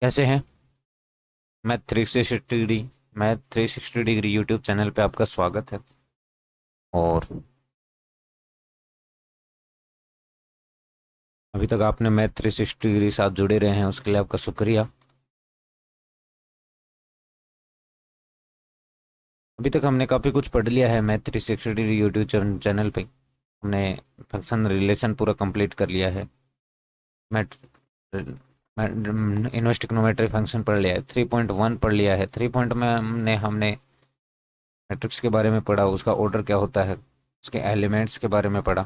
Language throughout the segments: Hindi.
कैसे हैं। मैथ 360 डिग्री यूट्यूब चैनल पे आपका स्वागत है। और अभी तक आपने मैथ 360 डिग्री साथ जुड़े रहे हैं, उसके लिए आपका शुक्रिया। अभी तक हमने काफ़ी कुछ पढ़ लिया है मैथ 360 डिग्री यूट्यूब चैनल पे। हमने फंक्शन रिलेशन पूरा कंप्लीट कर लिया है। मैथ इनवर्स ट्रिग्नोमेट्री फंक्शन पढ़ लिया है। 3.1 पढ़ लिया है। 3 में हमने हमने मैट्रिक्स के बारे में पढ़ा, उसका ऑर्डर क्या होता है, उसके एलिमेंट्स के बारे में पढ़ा।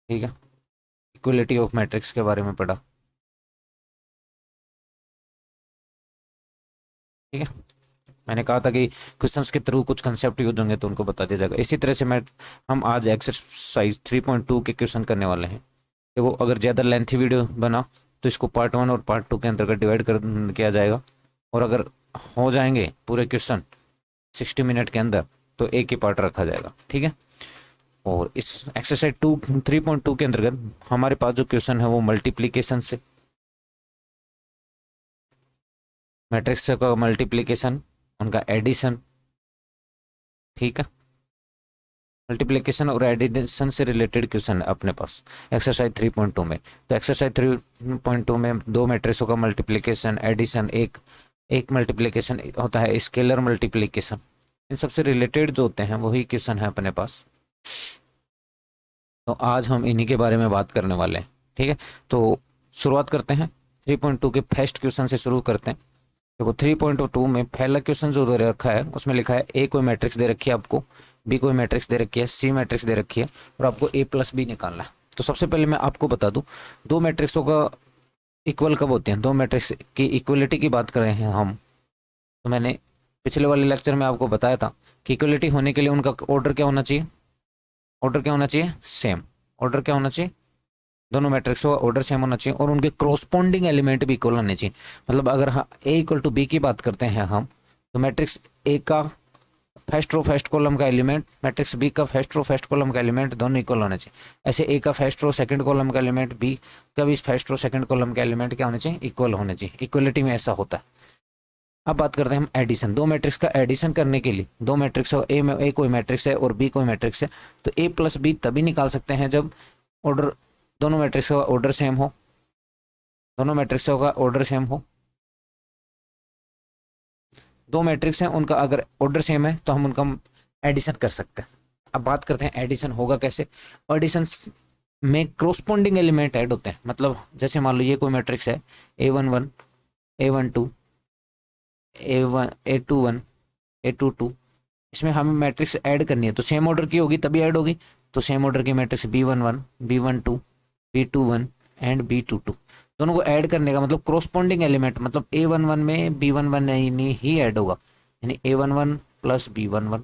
ठीक है। इक्वलिटी ऑफ मैट्रिक्स के बारे में पढ़ा। ठीक है। मैंने कहा था कि क्वेश्चंस के थ्रू कुछ कंसेप्ट यूज होंगे तो उनको बता दिया जाएगा। इसी तरह से मैं हम आज एक्सरसाइज 3.2 के क्वेश्चन करने वाले हैं। देखो, अगर ज़्यादा लेंथी वीडियो बना तो इसको पार्ट 1 और पार्ट 2 के अंतर्गत डिवाइड कर किया जाएगा। और अगर हो जाएंगे पूरे क्वेश्चन 60 मिनट के अंदर तो एक ही पार्ट रखा जाएगा। ठीक है। और इस एक्सरसाइज 3.2 के अंतर्गत हमारे पास जो क्वेश्चन है वो मल्टीप्लीकेशन से, मैट्रिक्स का मल्टीप्लीकेशन, उनका एडिशन। ठीक है। मल्टीप्लिकेशन और एडिशन से रिलेटेड क्वेश्चन है अपने पास एक्सरसाइज 3.2 में। तो एक्सरसाइज 3.2 में दो मैट्रिक्सों का मल्टीप्लिकेशन, एडिशन, एक एक मल्टीप्लिकेशन होता है, स्केलर मल्टीप्लिकेशन। इन सबसे रिलेटेड जो होते हैं वही क्वेश्चन है अपने पास। तो आज हम इन्हीं के बारे में बात करने वाले हैं। ठीक है। तो शुरुआत करते हैं 3.2 के फर्स्ट क्वेश्चन से शुरू करते हैं। देखो, 3.2 में पहला क्वेश्चन जो दे रखा है उसमें लिखा है ए कोई मैट्रिक्स दे रखी है आपको, बी कोई मैट्रिक्स दे रखी है, सी मैट्रिक्स दे रखी है और आपको ए प्लस बी निकालना है। तो सबसे पहले मैं आपको बता दूं, दो मैट्रिक्सों का इक्वल कब होते हैं। दो मैट्रिक्स की इक्वलिटी की बात कर रहे हैं हम। तो मैंने पिछले वाले लेक्चर में आपको बताया था कि इक्वलिटी होने के लिए उनका ऑर्डर क्या होना चाहिए। ऑर्डर क्या होना चाहिए? सेम। ऑर्डर क्या होना चाहिए? दोनों मैट्रिक्स का ऑर्डर सेम होना चाहिए और उनके क्रोस्पॉन्डिंग एलिमेंट भी इक्वल होने चाहिए। मतलब अगर ए इक्वल टू बी की बात करते हैं हम, तो मैट्रिक्स ए का फर्स्ट रो फर्स्ट कॉलम का एलिमेंट, मैट्रिक्स बी का फर्स्ट रो फर्स्ट कॉलम का एलिमेंट दोनों इक्वल होने चाहिए। ऐसे ए का फर्स्ट रो सेकंड कॉलम का एलिमेंट, बी का भी फर्स्ट रो सेकंड कॉलम का एलिमेंट क्या होने चाहिए? इक्वल होने चाहिए। इक्वलिटी में ऐसा होता है। अब बात करते हैं हम एडिशन। दो मैट्रिक्स का एडिशन करने के लिए, दो मैट्रिक्स ए में ए कोई मैट्रिक्स है और बी कोई मैट्रिक्स है, तो ए प्लस बी तभी निकाल सकते हैं जब ऑर्डर, दोनों मैट्रिक्स का ऑर्डर सेम हो। दोनों मैट्रिक्सों का ऑर्डर सेम हो। दो मैट्रिक्स हैं, उनका अगर ऑर्डर सेम है तो हम उनका एडिशन कर सकते हैं। अब बात करते हैं एडिशन होगा कैसे। एडिशन में क्रोस्पॉन्डिंग एलिमेंट ऐड होते हैं। मतलब जैसे मान लो ये कोई मैट्रिक्स है, A11, A12, A21, A22। इसमें हमें मैट्रिक्स ऐड करनी है तो सेम ऑर्डर की होगी तभी ऐड होगी। तो सेम ऑर्डर की matrix B11, B12, B21 and B22, दोनों को ऐड करने का मतलब क्रोस्पॉन्डिंग एलिमेंट, मतलब A11 में B11 नहीं ही ऐड होगा, यानी A11 प्लस B11।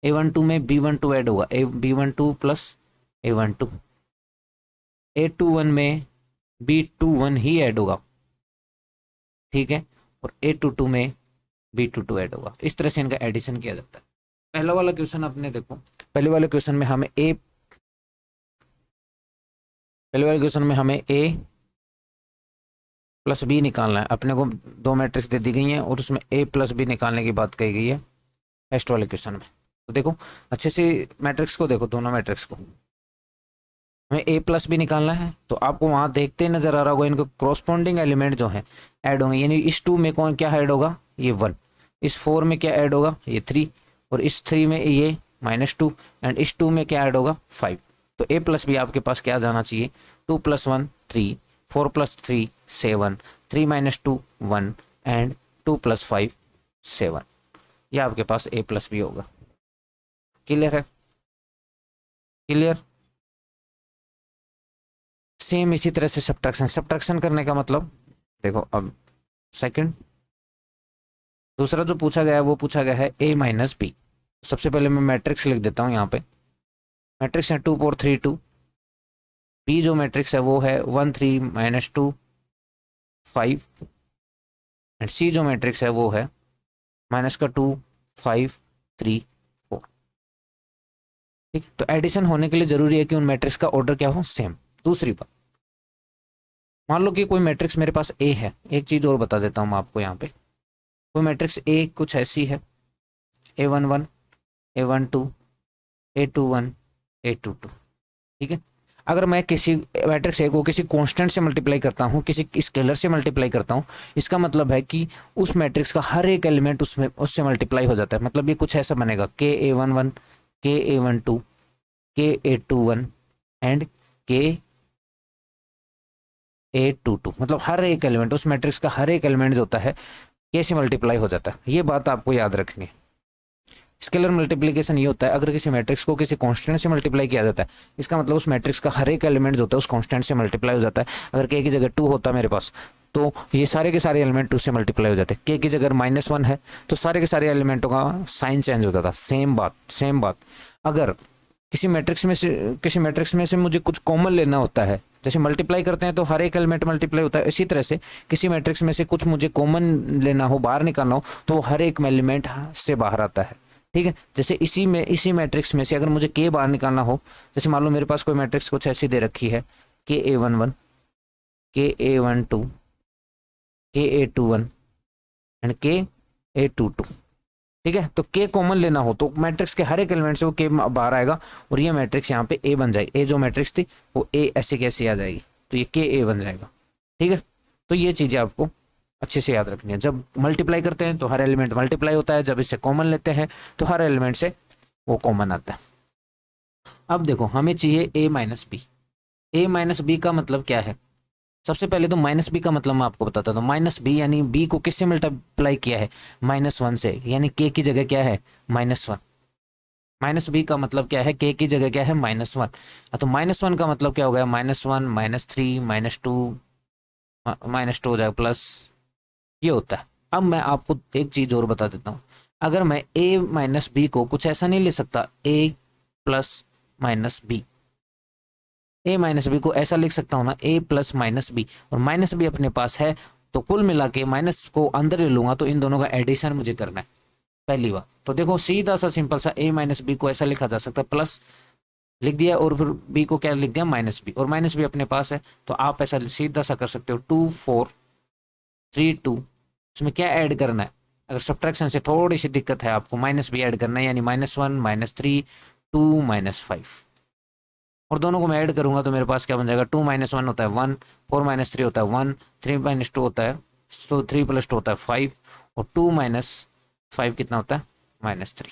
A12 में B12 ऐड होगा, B12 प्लस A12। A21 में B21 ही ऐड होगा। ठीक है। और A22 में B22 ऐड होगा। इस तरह से इनका एडिशन किया जाता है। पहला वाला क्वेश्चन अपने देखो, पहले वाले क्वेश्चन में हमें ए प्लस बी निकालना है। अपने को दो मैट्रिक्स दे दी गई हैं और उसमें ए प्लस बी निकालने की बात कही गई है फर्स्ट वाले क्वेश्चन में। तो देखो अच्छे से मैट्रिक्स को देखो, दोनों मैट्रिक्स को हमें ए प्लस बी निकालना है। तो आपको वहां देखते ही नजर आ रहा होगा इनको क्रोस्पॉन्डिंग एलिमेंट जो है ऐड होंगे। यानी इस 2 में कौन क्या ऐड होगा? ये 1। इस 4 में क्या ऐड होगा? ये 3। और इस 3 में ये -2 एंड इस 2 में क्या ऐड होगा? 5। तो ए प्लस बी आपके पास क्या जाना चाहिए? 2 + 1 3, 4 + 3 7, 3 - 2 1 एंड 2 + 5 7। ये आपके पास ए प्लस बी होगा। क्लियर है? क्लियर। सेम इसी तरह से सब्ट्रैक्शन, सब्ट्रैक्शन करने का मतलब देखो। अब सेकंड, दूसरा जो पूछा गया है वो पूछा गया है a माइनस बी। सबसे पहले मैं मैट्रिक्स लिख देता हूँ यहाँ पे। मैट्रिक्स है 2 4 3 2। बी जो मैट्रिक्स है वो है 1 3 -2 5 एंड सी जो मैट्रिक्स है वो है -2 5 3 4। ठीक। तो एडिशन होने के लिए जरूरी है कि उन मैट्रिक्स का ऑर्डर क्या हो? सेम। दूसरी बात, मान लो कि कोई मैट्रिक्स मेरे पास ए है, एक चीज़ और बता देता हूँ मैं आपको यहाँ पे, कोई मैट्रिक्स ए कुछ ऐसी है, A11, A12, A21, A22, ठीक है। अगर मैं किसी मैट्रिक्स ए को किसी कांस्टेंट से मल्टीप्लाई करता हूँ, किसी स्केलर से मल्टीप्लाई करता हूँ, इसका मतलब है कि उस मैट्रिक्स का हर एक एलिमेंट उसमें उससे मल्टीप्लाई हो जाता है। मतलब ये कुछ ऐसा बनेगा, KA11, KA12, KA21 and KA22, मतलब हर एक एलिमेंट, उस मैट्रिक्स का हर एक एलिमेंट जो होता है के से मल्टीप्लाई हो जाता है। ये बात आपको याद रखनी है। स्केलर मल्टीप्लिकेशन ये होता है, अगर किसी मैट्रिक्स को किसी कांस्टेंट से मल्टीप्लाई किया जाता है, इसका मतलब उस मैट्रिक्स का हर एक एलिमेंट जो होता है उस कांस्टेंट से मल्टीप्लाई हो जाता है। अगर के की जगह 2 होता है मेरे पास, तो ये सारे के सारे एलिमेंट 2 से मल्टीप्लाई हो जाते हैं। के की जगह -1 है तो सारे के सारे एलिमेंटों का साइन चेंज हो जाता है। सेम बात। अगर किसी मैट्रिक्स में से मुझे कुछ कॉमन लेना होता है, जैसे मल्टीप्लाई करते हैं तो हर एक एलिमेंट मल्टीप्लाई होता है, इसी तरह से किसी मैट्रिक्स में से कुछ मुझे कॉमन लेना हो, बाहर निकालना हो, तो वो हर एक एलिमेंट से बाहर आता है, ठीक है। जैसे इसी मैट्रिक्स में से अगर मुझे के बाहर निकालना हो, जैसे मान लो मेरे पास कोई मैट्रिक्स कुछ ऐसी दे रखी है, KA11, KA12, KA21 and KA22, ठीक है। तो के कॉमन लेना हो तो मैट्रिक्स के हर एक एलिमेंट से वो के बाहर आएगा और ये मैट्रिक्स यहाँ पे ए बन जाएगी। ए जो मैट्रिक्स थी वो ए ऐसे कैसे आ जाएगी, तो ये के ए बन जाएगा, ठीक है। तो ये चीज़ें आपको अच्छे से याद रखनी है। जब मल्टीप्लाई करते हैं तो हर एलिमेंट मल्टीप्लाई होता है, जब इससे कॉमन लेते हैं तो हर एलिमेंट से वो कॉमन आता है। अब देखो हमें चाहिए A-B। A-B का मतलब क्या है? सबसे पहले तो -b का मतलब मैं आपको बताता हूँ। -b यानी b को किससे मल्टीप्लाई किया है? -1 से, यानी k की जगह क्या है? -1। -b का मतलब क्या है? k की जगह क्या है? -1। तो -1 का मतलब क्या हो गया? -1, -3, -2 हो जाएगा प्लस, ये होता है। अब मैं आपको एक चीज और बता देता हूँ। अगर मैं A-B को कुछ ऐसा नहीं ले सकता, a प्लस -b, A-B को ऐसा लिख सकता हूँ ना, a प्लस -b, और -b अपने पास है तो कुल मिला के माइनस को अंदर ले लूंगा तो इन दोनों का एडिशन मुझे करना है, पहली बात। तो देखो सीधा सा सिंपल सा A-B को ऐसा लिखा जा सकता है, प्लस लिख दिया और फिर b को क्या लिख दिया? -b, और -b अपने पास है तो आप ऐसा सीधा सा कर सकते हो, 2 4 3 2। उसमें क्या ऐड करना है? अगर सब्ट्रैक्शन से थोड़ी सी दिक्कत है आपको, -b ऐड करना है, यानी -1 -3 2 -5, और दोनों को मैं ऐड करूंगा तो मेरे पास क्या बन जाएगा? 2 - 1 होता है 1, 4 - 3 होता है 1, 3 - 2 होता है, तो 3 + 2 होता है 5, और 2 - 5 कितना होता है? -3।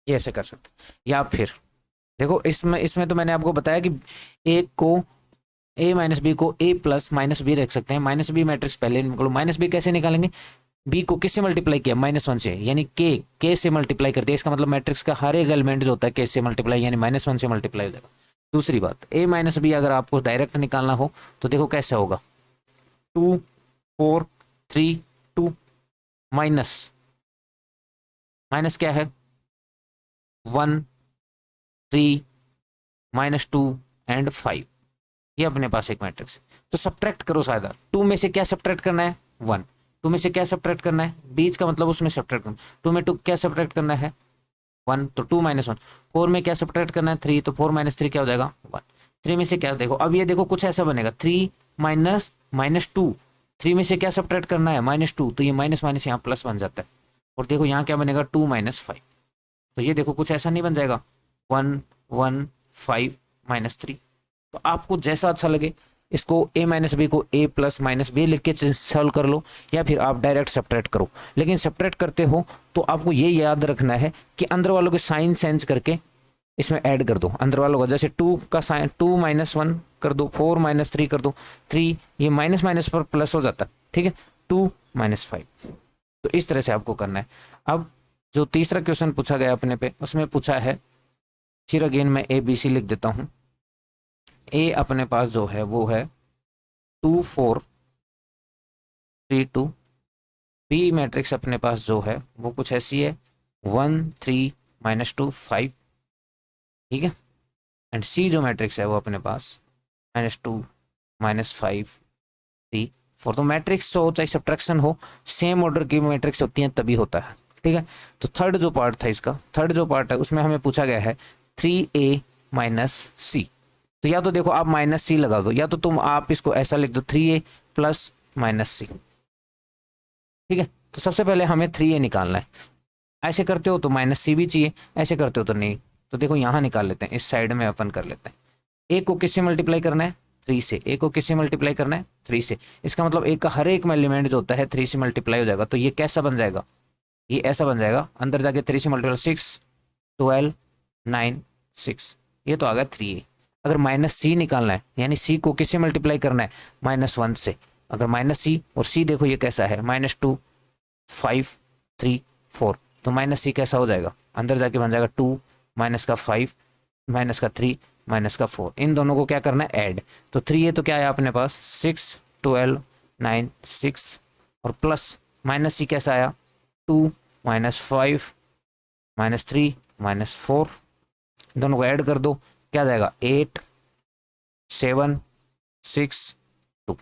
ये ऐसे कर सकते हैं। या फिर देखो इसमें तो मैंने आपको बताया कि एक को A-B को a प्लस -b रख सकते हैं। -b मैट्रिक्स पहले निकालो। -b कैसे निकालेंगे? b को किससे मल्टीप्लाई किया? -1 से, यानी k से मल्टीप्लाई कर दिया। इसका मतलब मैट्रिक्स का हर एक एलिमेंट जो होता है k से मल्टीप्लाई, यानी -1 से मल्टीप्लाई हो जाएगा। दूसरी बात, A-B अगर आपको डायरेक्ट निकालना हो तो देखो कैसे होगा, 2 4 3 2 माइनस माइनस क्या है? 1 3 -2 एंड 5, ये अपने पास एक मैट्रिक्स है। तो सब्ट्रैक्ट करो सादा, 2 में से क्या सब्ट्रैक्ट करना है? 1। 2 में से क्या सब्ट्रैक्ट करना है? बीच का मतलब उसमें सब्ट्रैक्ट करना। 2 में 2 क्या सब्ट्रैक्ट करना है? 1, तो 2 - 1। 4 में क्या सब्ट्रैक्ट करना है? 3, तो 4 - 3 क्या हो जाएगा? 1। 3 में से क्या, देखो अब ये देखो कुछ ऐसा बनेगा, 3 -2। 3 में से क्या सब्ट्रैक्ट करना है? -2, तो ये माइनस माइनस यहाँ प्लस बन जाता है। और देखो यहाँ क्या बनेगा? 2 - 5, तो ये देखो कुछ ऐसा नहीं बन जाएगा? 1 1 5 -3। तो आपको जैसा अच्छा लगे इसको A-B को a प्लस -b लिख के सॉल्व कर लो, या फिर आप डायरेक्ट सब्ट्रैक्ट करो। लेकिन सब्ट्रैक्ट करते हो तो आपको ये याद रखना है कि अंदर वालों के साइन चेंज करके इसमें ऐड कर दो। अंदर वालों का जैसे 2 का साइन 2 - 1 कर दो, 4 - 3 कर दो, 3 ये माइनस माइनस पर प्लस हो जाता है, ठीक है, 2 - 5। तो इस तरह से आपको करना है। अब जो तीसरा क्वेश्चन पूछा गया अपने पे, उसमें पूछा है, फिर अगेन मैं ABC लिख देता हूँ। ए अपने पास जो है वो है 2 4 3 2। बी मैट्रिक्स अपने पास जो है वो कुछ ऐसी है, 1 3 -2 5, ठीक है। एंड सी जो मैट्रिक्स है वो अपने पास -2 -5 3 4। तो मैट्रिक्स हो चाहे सब्ट्रैक्शन हो, सेम ऑर्डर की मैट्रिक्स होती हैं तभी होता है, ठीक है। तो थर्ड जो पार्ट था इसका, थर्ड जो पार्ट है उसमें हमें पूछा गया है 3A - C। तो या तो देखो आप माइनस सी लगा दो, या तो तुम आप इसको ऐसा लिख दो 3a प्लस माइनस सी, ठीक है। तो सबसे पहले हमें 3a निकालना है। ऐसे करते हो तो माइनस सी भी चाहिए, ऐसे करते हो तो नहीं। तो देखो यहाँ निकाल लेते हैं, इस साइड में अपन कर लेते हैं। ए को किससे मल्टीप्लाई करना है? 3 से। ए को किससे मल्टीप्लाई करना है? 3 से। इसका मतलब ए का हर एक एलिमेंट जो होता है 3 से मल्टीप्लाई हो जाएगा। तो ये कैसा बन जाएगा? ये ऐसा बन जाएगा, अंदर जाके 3 से मल्टीप्लाई 6 12 9 6, ये तो आ गया 3a। अगर माइनस सी निकालना है, यानी सी को किससे मल्टीप्लाई करना है? -1 से। अगर माइनस सी और सी देखो ये कैसा है, -2 5 3 4, तो माइनस सी कैसा हो जाएगा? अंदर जाके बन जाएगा 2 माइनस का 5 माइनस का 3 माइनस का 4। इन दोनों को क्या करना है? ऐड। तो 3a तो क्या है अपने पास? 6 12 9 6, और प्लस माइनस सी कैसा आया? 2 -5 -3 -4, दोनों को ऐड कर दो, क्या जाएगा? 8 7 6 2।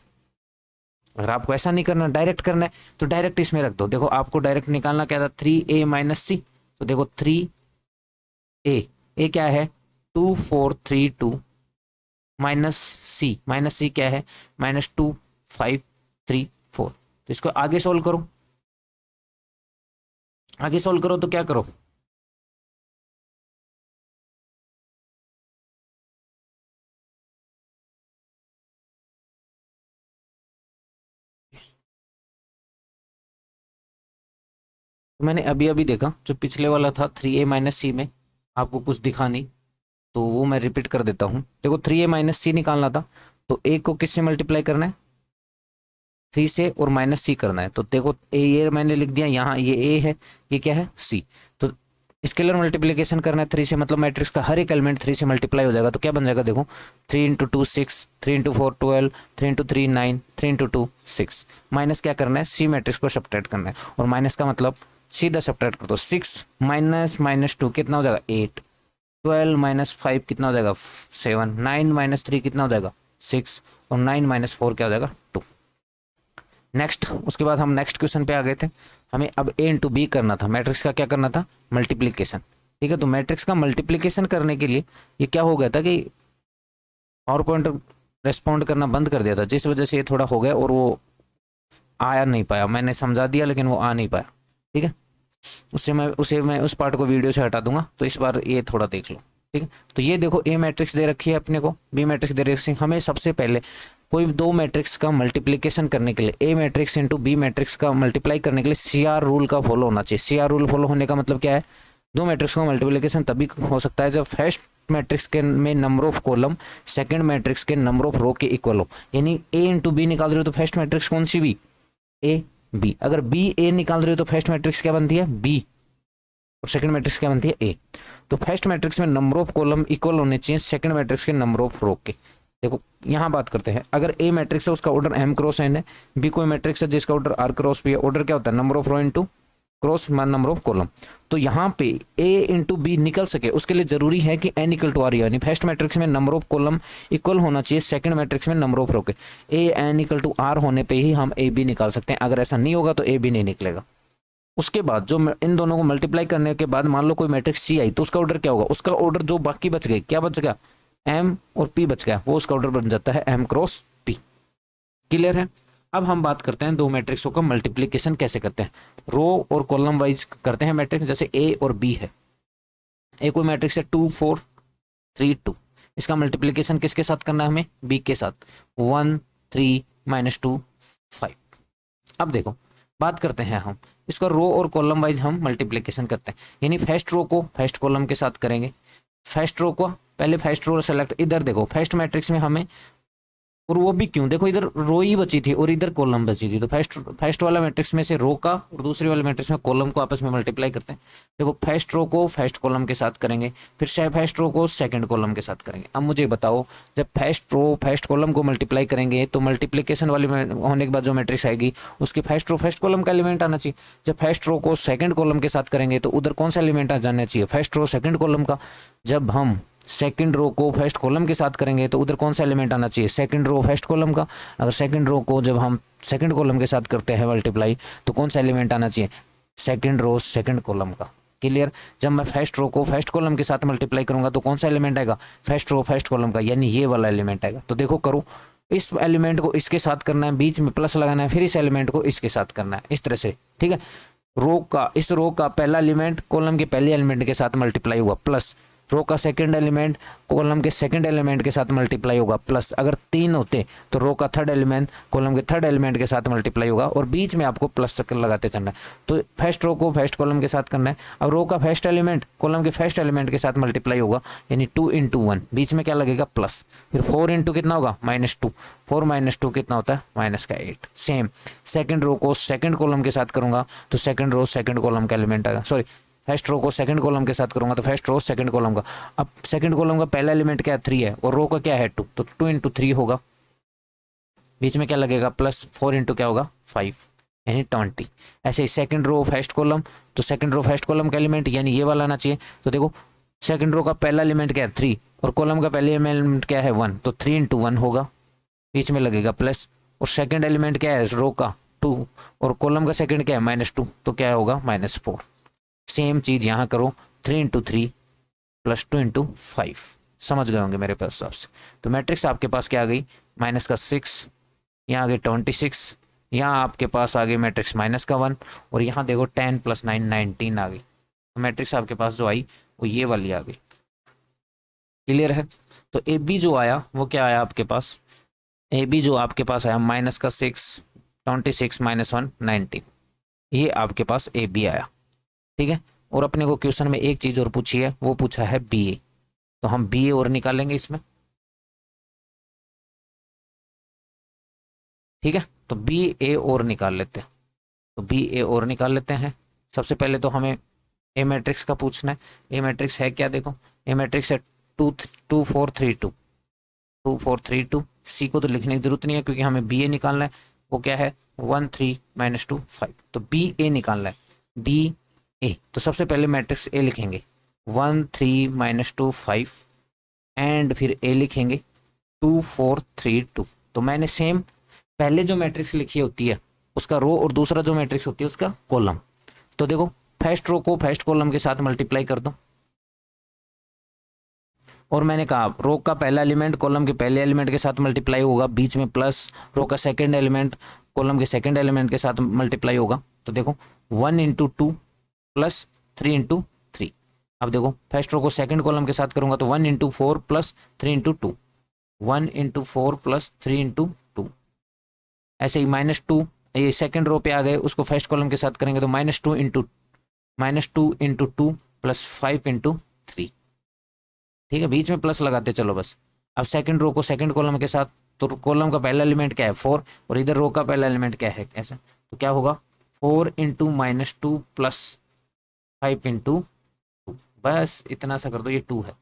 अगर आपको ऐसा नहीं करना, डायरेक्ट करना है, तो डायरेक्ट इसमें रख दो। देखो आपको डायरेक्ट निकालना क्या था? 3a माइनस सी। तो देखो 3a, ए क्या है? 2 4 3 2 माइनस सी क्या है? -2 5 3 4। तो इसको आगे सोल्व करो, आगे सोल्व करो तो क्या करो? तो मैंने अभी अभी देखा, जो पिछले वाला था 3a माइनस सी में आपको कुछ दिखा नहीं, तो वो मैं रिपीट कर देता हूँ। देखो 3a माइनस सी निकालना था, तो a को किससे मल्टीप्लाई करना है? 3 से, और माइनस सी करना है। तो देखो ए ये मैंने लिख दिया, यहाँ ये a है, ये क्या है? c। तो स्केलर मल्टीप्लिकेशन करना है 3 से, मतलब मैट्रिक्स का हर एक एलिमेंट 3 से मल्टीप्लाई हो जाएगा। तो क्या बन जाएगा? देखो 3 × 2 6, 3 × 4 12, 3 × 3 9, 3 × 2 6। माइनस क्या करना है? सी मैट्रिक्स को सब्ट्रैक्ट करना है, और माइनस का मतलब सीधा सब्ट्रैक्ट कर दो। 6 माइनस 2 कितना हो जाएगा? 8। 12 - 5 कितना हो जाएगा? 7। 9 - 3 कितना हो जाएगा? 6। और 9 - 4 क्या हो जाएगा? 2। नेक्स्ट, उसके बाद हम नेक्स्ट क्वेश्चन पे आ गए थे। हमें अब a इंटू बी करना था, मैट्रिक्स का क्या करना था? मल्टीप्लीकेशन, ठीक है। तो मैट्रिक्स का मल्टीप्लीकेशन करने के लिए ये क्या हो गया था कि पावर पॉइंट रेस्पॉन्ड करना बंद कर दिया था, जिस वजह से ये थोड़ा हो गया और वो आया नहीं पाया। मैंने समझा दिया लेकिन वो आ नहीं पाया, ठीक है। उसे मैं उस पार्ट को वीडियो से हटा दूंगा, तो इस बार ये थोड़ा देख लो, ठीक है। तो ये देखो ए मैट्रिक्स दे रखी है अपने को, बी मैट्रिक्स दे रखी है। हमें सबसे पहले कोई दो मैट्रिक्स का मल्टीप्लिकेशन करने के लिए, ए मैट्रिक्स इंटू बी मैट्रिक्स का मल्टीप्लाई करने के लिए सीआर रूल का फॉलो होना चाहिए। सीआर रूल फॉलो होने का मतलब क्या है? दो मैट्रिक्स का मल्टीप्लिकेशन तभी हो सकता है जब फर्स्ट मैट्रिक्स के में number of column second matrix के नंबर ऑफ रो के इक्वल हो। यानी ए इंटू बी निकाल रहे हो तो फर्स्ट मैट्रिक्स कौन सी? B, A B. अगर बी ए निकाल रहे हो तो फर्स्ट मैट्रिक्स क्या बनती है? बी, और सेकंड मैट्रिक्स क्या बनती है? ए। तो फर्स्ट मैट्रिक्स में नंबर ऑफ कॉलम इक्वल होने चाहिए सेकंड मैट्रिक्स के नंबर ऑफ रो के। देखो यहाँ बात करते हैं, अगर ए मैट्रिक्स है उसका ऑर्डर m क्रॉस n है, बी कोई मैट्रिक्स है जिसका ऑर्डर r क्रॉस p है। ऑर्डर क्या होता है? Number of row into cross number of column. तो यहाँ पे a इंटू बी निकल सके उसके लिए जरूरी है कि n इक्वल टू r, यानी फर्स्ट मैट्रिक्स में नंबर ऑफ कॉलम इक्वल होना चाहिए सेकंड मैट्रिक्स में नंबर ऑफ रो के। a n equal to r होने पे ही हम a b निकाल सकते हैं, अगर ऐसा नहीं होगा तो a b नहीं निकलेगा। उसके बाद जो इन दोनों को मल्टीप्लाई करने के बाद मान लो कोई मैट्रिक्स सी आई, तो उसका ऑर्डर क्या होगा? उसका ऑर्डर जो बाकी बच गए, क्या बच गया? एम और पी बच गया, वो उसका ऑर्डर बन जाता है एम क्रॉस पी। क्लियर है? अब हम बात करते हैं दो मैट्रिक्सों का मल्टीप्लिकेशन कैसे करते हैं। रो और कॉलम वाइज करते हैं मैट्रिक्स, जैसे ए और बी है। ए कोई मैट्रिक्स है 2 4 3 2, इसका मल्टीप्लिकेशन किसके साथ करना है हमें? बी के साथ। 1 3 -2 5। अब देखो बात करते हैं हम इसका रो और कॉलम वाइज हम मल्टीप्लिकेशन करते हैं, यानी फर्स्ट रो को फर्स्ट कॉलम के साथ करेंगे। फर्स्ट रो को पहले फर्स्ट रो सेलेक्ट, इधर देखो फर्स्ट मैट्रिक्स में हमें, और वो भी क्यों, देखो इधर रो ही बची थी और इधर कॉलम बची थी, तो फर्स्ट वाला मैट्रिक्स में से रो का और दूसरे वाले मैट्रिक्स में कॉलम को आपस में मल्टीप्लाई करते हैं। देखो फर्स्ट रो को फर्स्ट कॉलम के साथ करेंगे, फिर फर्स्ट रो को सेकंड कॉलम के साथ करेंगे। अब मुझे बताओ, जब फर्स्ट रो फर्स्ट कॉलम को मल्टीप्लाई करेंगे तो मल्टीप्लिकेशन वाली होने के बाद जो मैट्रिक्स आएगी उसकी फर्स्ट रो फर्स्ट कॉलम का एलिमेंट आना चाहिए। जब फर्स्ट रो को सेकंड कॉलम के साथ करेंगे तो उधर कौन सा एलिमेंट आ जाना चाहिए? फर्स्ट रो सेकंड कॉलम का। जब हम सेकंड रो को फर्स्ट कॉलम के साथ करेंगे तो उधर कौन सा एलिमेंट आना चाहिए? सेकंड रो फर्स्ट कॉलम का। अगर सेकंड रो को जब हम सेकंड कॉलम के साथ करते हैं मल्टीप्लाई तो कौन सा एलिमेंट आना चाहिए? सेकंड रो सेकंड कॉलम का। क्लियर। जब मैं फर्स्ट रो को फर्स्ट कॉलम के साथ मल्टीप्लाई करूंगा तो कौन सा एलिमेंट आएगा, फर्स्ट रो फर्स्ट कॉलम का, यानी ये वाला एलिमेंट आएगा। तो देखो करो, इस एलिमेंट को इसके साथ करना है, बीच में प्लस लगाना है, फिर इस एलिमेंट को इसके साथ करना है, इस तरह से, ठीक है। रो का, इस रो का पहला एलिमेंट कॉलम के पहले एलिमेंट के साथ मल्टीप्लाई हुआ, प्लस रो का सेकंड एलिमेंट कॉलम के सेकंड एलिमेंट के साथ मल्टीप्लाई होगा, प्लस अगर 3 होते तो रो का थर्ड एलिमेंट कॉलम के थर्ड एलिमेंट के साथ मल्टीप्लाई होगा, और बीच में आपको प्लस चक्कर लगाते चलना है। तो फर्स्ट रो को फर्स्ट कॉलम के साथ करना है। अब रो का फर्स्ट एलिमेंट कॉलम के फर्स्ट एलिमेंट के साथ मल्टीप्लाई होगा, यानी 2 × 1, बीच में क्या लगेगा, प्लस, फिर 4 × कितना होगा, -2, 4 - 2 कितना होता है, -8। सेम सेकंड रो को सेकंड कॉलम के साथ करूंगा तो सेकंड रो सेकंड कॉलम का एलिमेंट आएगा, सॉरी फर्स्ट रो को सेकंड कॉलम के साथ करूंगा तो फर्स्ट रो सेकंड कॉलम का। अब सेकंड कॉलम का पहला एलिमेंट क्या है, 3 है, और रो का क्या है 2, तो 2 × 3 होगा, बीच में क्या लगेगा, प्लस, 4 × क्या होगा, 5, यानी 20। ऐसे ही सेकंड रो फर्स्ट कॉलम, तो सेकंड रो फर्स्ट कॉलम का एलिमेंट यानी ये वाला आना चाहिए। तो देखो सेकंड रो का पहला एलिमेंट क्या है 3, और कॉलम का पहला एलिमेंट क्या है 1, तो 3 × 1 होगा, बीच में लगेगा प्लस, और सेकंड एलिमेंट क्या है रो का 2, और कॉलम का सेकंड क्या है -2, तो क्या होगा -4। सेम चीज यहाँ करो, 3 × 3 + 2 × 5, समझ गए होंगे मेरे पास हिसाब से। तो मैट्रिक्स आपके पास क्या आ गई, -6, यहाँ आ गई 26, यहाँ आपके पास आ गई मैट्रिक्स -1, और यहाँ देखो 10 + 9 19 आ गई। तो मैट्रिक्स आपके पास जो आई वो ये वाली आ गई, क्लियर है। तो ए बी जो आया वो क्या आया आपके पास, ए बी जो आपके पास आया -6, 26 - 1 19, ये आपके पास ए बी आया, ठीक है। और अपने को क्वेश्चन में एक चीज और पूछी है, वो पूछा है बी ए, तो हम बी ए और निकालेंगे इसमें, ठीक है। तो बी ए और निकाल लेते हैं, तो बी ए और निकाल लेते हैं। सबसे पहले तो हमें ए मैट्रिक्स का पूछना है। ए मैट्रिक्स है क्या, देखो ए मैट्रिक्स है 2 2 4 3 2, 2 4 3 2। सी को तो लिखने की जरूरत नहीं है क्योंकि हमें बी ए निकालना है, वो क्या है 1 3 -2 5, तो बी ए निकालना है, बी ए। तो सबसे पहले मैट्रिक्स ए लिखेंगे 1 3 -2 5, एंड फिर ए लिखेंगे 2 4 3 2। तो मैंने सेम पहले जो मैट्रिक्स लिखी होती है उसका रो, और दूसरा जो मैट्रिक्स होती है उसका कॉलम। तो देखो फर्स्ट रो को फर्स्ट कॉलम के साथ मल्टीप्लाई कर दो, और मैंने कहा रो का पहला एलिमेंट कॉलम के पहले एलिमेंट के साथ मल्टीप्लाई होगा, बीच में प्लस, रो का सेकंड एलिमेंट कॉलम के सेकंड एलिमेंट के साथ मल्टीप्लाई होगा। तो देखो 1 × 2 + 3 × 3। अब देखो फर्स्ट रो को सेकंड कॉलम के साथ करूंगा तो 1 × 4 + 3 × 2, 1 × 4 + 3 × 2। ऐसे ही -2 ये सेकंड रो पे आ गए, उसको फर्स्ट कॉलम के साथ करेंगे तो -2 × 2 + 5 × 3, ठीक है, बीच में प्लस लगाते चलो बस। अब सेकंड रो को सेकंड कॉलम के साथ, तो कॉलम का पहला एलिमेंट क्या है 4, और इधर रो का पहला एलिमेंट क्या है ऐसे, तो क्या होगा 4 × -2 + 5 × 2, बस इतना सा कर दो, ये 2 है,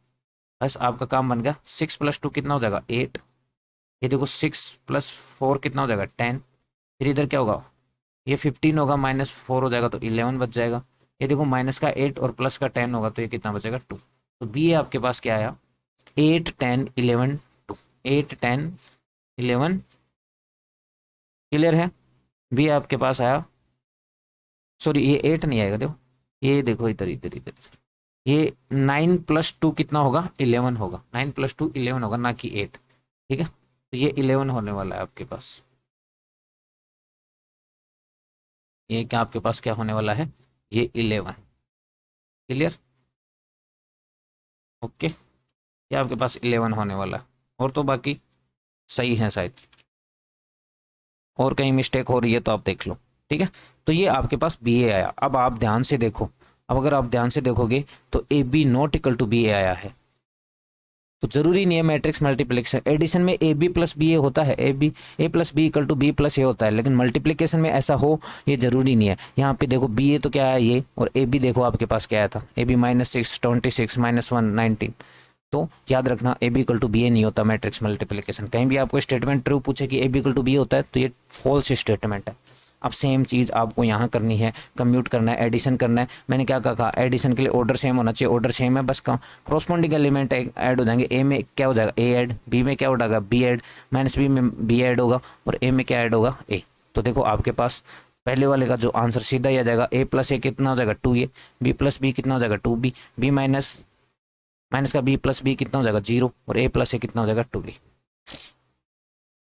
बस आपका काम बन गया। 6 + 2 कितना हो जाएगा 8, ये देखो 6 + 4 कितना हो जाएगा 10, फिर इधर क्या होगा ये 15 होगा, -4 हो जाएगा तो 11 बच जाएगा। ये देखो माइनस का 8 और प्लस का 10 होगा तो ये कितना बचेगा 2। तो बी आपके पास क्या आया 8 10 11 2, 8 10 11, क्लियर है। बी आपके पास आया, सॉरी ये 8 नहीं आएगा, देखो ये देखो इधर इधर इधर, ये 9 + 2 कितना होगा 11 होगा, 9 + 2 11 होगा, ना कि 8, ठीक है। तो ये 11 होने वाला है आपके पास, ये क्या आपके पास क्या होने वाला है ये 11, क्लियर, ओके। ये आपके पास 11 होने वाला है, और तो बाकी सही है शायद, और कहीं मिस्टेक हो रही है तो आप देख लो, ठीक है। तो ये आपके पास बी ए आया। अब आप ध्यान से देखो, अब अगर आप ध्यान से देखोगे तो A B not equal to B A आया है, तो जरूरी नहीं है मैट्रिक्स मल्टीप्लिकेशन, एडिशन में ए बी + बी ए होता है, ए + बी = बी + ए होता है, लेकिन मल्टीप्लिकेशन में ऐसा हो ये जरूरी नहीं है। यहाँ पे देखो बी ए तो क्या है ये, और ए बी देखो आपके पास क्या आया था ए बी -6 26 -1 19। तो याद रखना ए बी = बी ए नहीं होता मैट्रिक्स मल्टीप्लिकेशन। कहीं भी आपको स्टेटमेंट ट्रू पूछे कि ए बी = बी होता है तो ये फॉल्स स्टेटमेंट है। अब सेम चीज़ आपको यहाँ करनी है, कम्यूट करना है, एडिशन करना है। मैंने क्या कहा एडिशन के लिए ऑर्डर सेम होना चाहिए, ऑर्डर सेम है, बस क्रॉसपोंडिंग एलिमेंट ऐड हो जाएंगे। ए में क्या हो जाएगा ए ऐड, बी में क्या हो जाएगा बी ऐड, -बी में बी ऐड होगा, और ए में क्या ऐड होगा ए। तो देखो आपके पास पहले वाले का जो आंसर सीधा ही आ जाएगा, ए प्लस ए कितना हो जाएगा 2a, बी प्लस बी कितना हो जाएगा 2b, बी माइनस माइनस का बी प्लस बी कितना हो जाएगा 0, और ए प्लस ए कितना हो जाएगा 2b।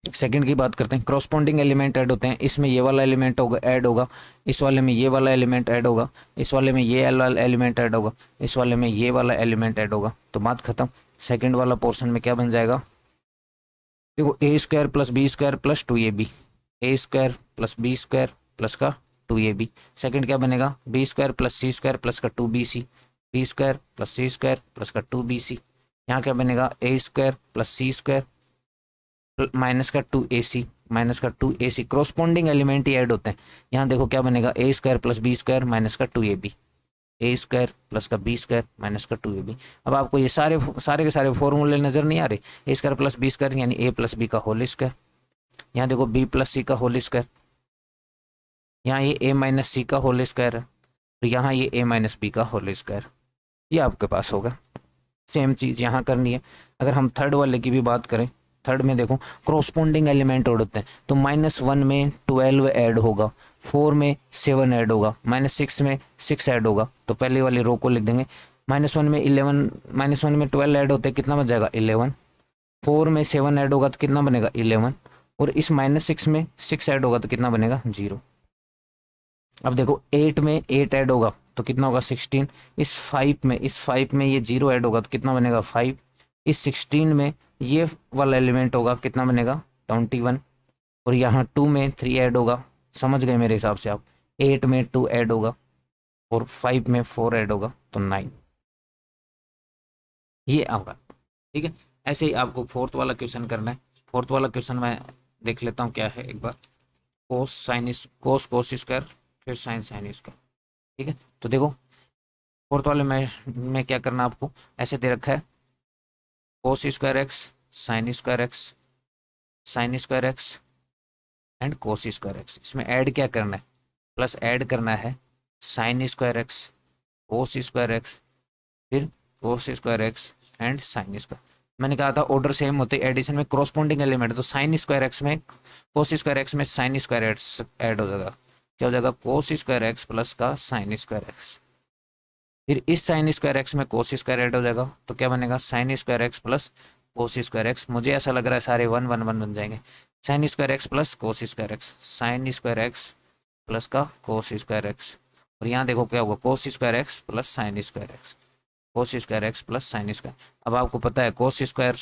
सेकंड की बात करते हैं, क्रॉसपॉन्डिंग एलिमेंट ऐड होते हैं, इसमें ये वाला एलिमेंट होगा ऐड होगा, इस वाले में ये वाला एलिमेंट ऐड होगा, इस वाले में ये वाला एलिमेंट ऐड होगा, इस वाले में ये वाला एलिमेंट ऐड होगा, तो बात खत्म। सेकंड वाला पोर्शन में क्या बन जाएगा, देखो A square plus B square plus 2ab, A square plus B square plus का 2ab। सेकंड क्या बनेगा, B square plus C square plus का 2bc, B square plus C square plus का 2bc। यहाँ क्या बनेगा, A square plus C square minus का 2ac, माइनस का 2ac। क्रॉसपॉन्डिंग एलिमेंट ही ऐड होते हैं। यहाँ देखो क्या बनेगा, A square plus B square minus का 2ab, ए स्क्वायर प्लस का बी स्क्वायर माइनस का 2ab। अब आपको ये सारे के सारे फॉर्मूले नजर नहीं आ रहे, ए स्क्वायर प्लस बी स्क्वायर यानी ए प्लस बी का होल स्क्वायर, यहाँ देखो बी प्लस सी का होल स्क्वायर, यहाँ ये ए माइनस सी का होल स्क्वायर है, तो यहाँ ये ए माइनस बी का होल स्क्वायर, ये आपके पास होगा। सेम चीज़ यहाँ करनी है। अगर हम थर्ड वाले की भी बात करें, थर्ड में देखो क्रॉसपॉन्डिंग एलिमेंट ऐड होते हैं, तो -1 में 12 ऐड होगा, 4 में 7 ऐड होगा, -6 में 6 ऐड होगा, तो पहले वाली रो को लिख देंगे। -1 में 11, -1 में 12 ऐड होते हैं, कितना बच जाएगा 11, 4 में 7 ऐड होगा तो कितना बनेगा 11, और इस -6 में 6 ऐड होगा तो कितना बनेगा 0। अब देखो 8 में 8 ऐड होगा तो कितना होगा 16, इस 5 में ये 0 ऐड होगा तो कितना बनेगा 5, इस 16 में ये वाला एलिमेंट होगा कितना बनेगा 21, और यहाँ 2 में 3 ऐड होगा, समझ गए मेरे हिसाब से आप। 8 में 2 ऐड होगा और 5 में 4 ऐड होगा तो 9, ये होगा। ठीक है, ऐसे ही आपको फोर्थ वाला क्वेश्चन करना है। फोर्थ वाला क्वेश्चन मैं देख लेता हूँ क्या है एक बार, कोस साइन कोस स्क्वायर फिर साइन स्क्वायर। ठीक है, तो देखो फोर्थ वाले में क्या करना आपको, ऐसे दे रखा है cos square x sine square x sine square x and cos square x. इसमें ऐड क्या करना है, प्लस ऐड करना है sine square x cos square x फिर cos square x and sine square. मैंने कहा था ऑर्डर सेम होते, एडिशन में क्रॉसपॉन्डिंग एलिमेंट, तो साइन स्क्वायर एक्स में कोस स्क्वायर एक्स में साइन स्क्वायर एक्स ऐड हो जाएगा, क्या हो जाएगा कोस स्क्वायर एक्स प्लस का साइन स्क्वायर एक्स, फिर इस साइन स्क्वायर एक्स में कोस स्क्वायर ऐड हो जाएगा तो क्या बनेगा sign square x plus cos square x. मुझे ऐसा लग रहा है सारे 1 1 1 बन जाएंगे, sign square x plus cos square x, sine square x plus का कोस स्क्वायर एक्स, और यहाँ देखो क्या होगा कोस square x plus sign square x, cos square x plus sine square. अब आपको पता है cos square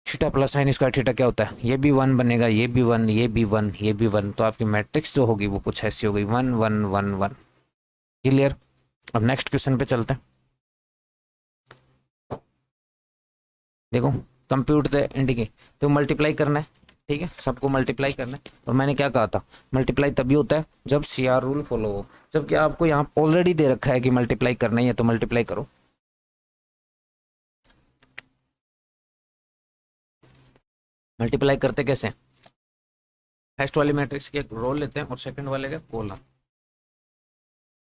theta plus sine square theta क्या होता है, ये भी 1 बनेगा, ये भी 1, ये भी 1, ये भी 1, तो आपकी मैट्रिक्स जो होगी वो कुछ ऐसी होगी 1 1 1 1। क्लियर। अब नेक्स्ट क्वेश्चन पे चलते हैं। देखो कंप्यूट द इंडिके, तो मल्टीप्लाई करना है, ठीक है, सबको मल्टीप्लाई करना है। और मैंने क्या कहा था, मल्टीप्लाई तभी होता है जब CR रूल फॉलो हो, जबकि आपको यहाँ ऑलरेडी दे रखा है कि मल्टीप्लाई करना ही है तो मल्टीप्लाई करो। मल्टीप्लाई करते कैसे, फर्स्ट वाली मैट्रिक्स के रो लेते हैं और सेकंड वाले का कॉलम,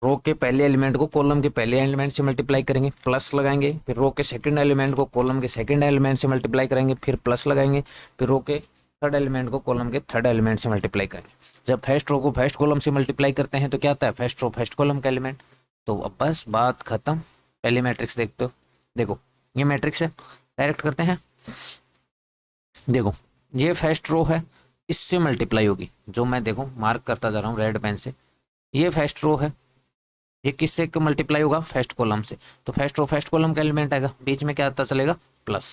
रो के पहले एलिमेंट को कॉलम के पहले एलिमेंट से मल्टीप्लाई करेंगे, प्लस लगाएंगे, फिर रो के सेकंड एलिमेंट को कॉलम के सेकंड एलिमेंट से मल्टीप्लाई करेंगे, फिर प्लस लगाएंगे, फिर रो के थर्ड एलिमेंट को कॉलम के थर्ड एलिमेंट से मल्टीप्लाई करेंगे। जब फर्स्ट रो को फर्स्ट कॉलम से मल्टीप्लाई करते हैं तो क्या आता है फर्स्ट रो फर्स्ट कॉलम का एलिमेंट। तो अब बस बात खत्म। पहली मैट्रिक्स देखते हो, देखो ये मैट्रिक्स है, डायरेक्ट करते हैं। देखो ये फर्स्ट रो है, इससे मल्टीप्लाई होगी, जो मैं देखो मार्क करता जा रहा हूँ रेड पेन से, ये फर्स्ट रो है, ये किससे मल्टीप्लाई होगा फर्स्ट कॉलम से, तो फर्स्ट रो फर्स्ट कॉलम का एलिमेंट आएगा, बीच में क्या आता चलेगा प्लस।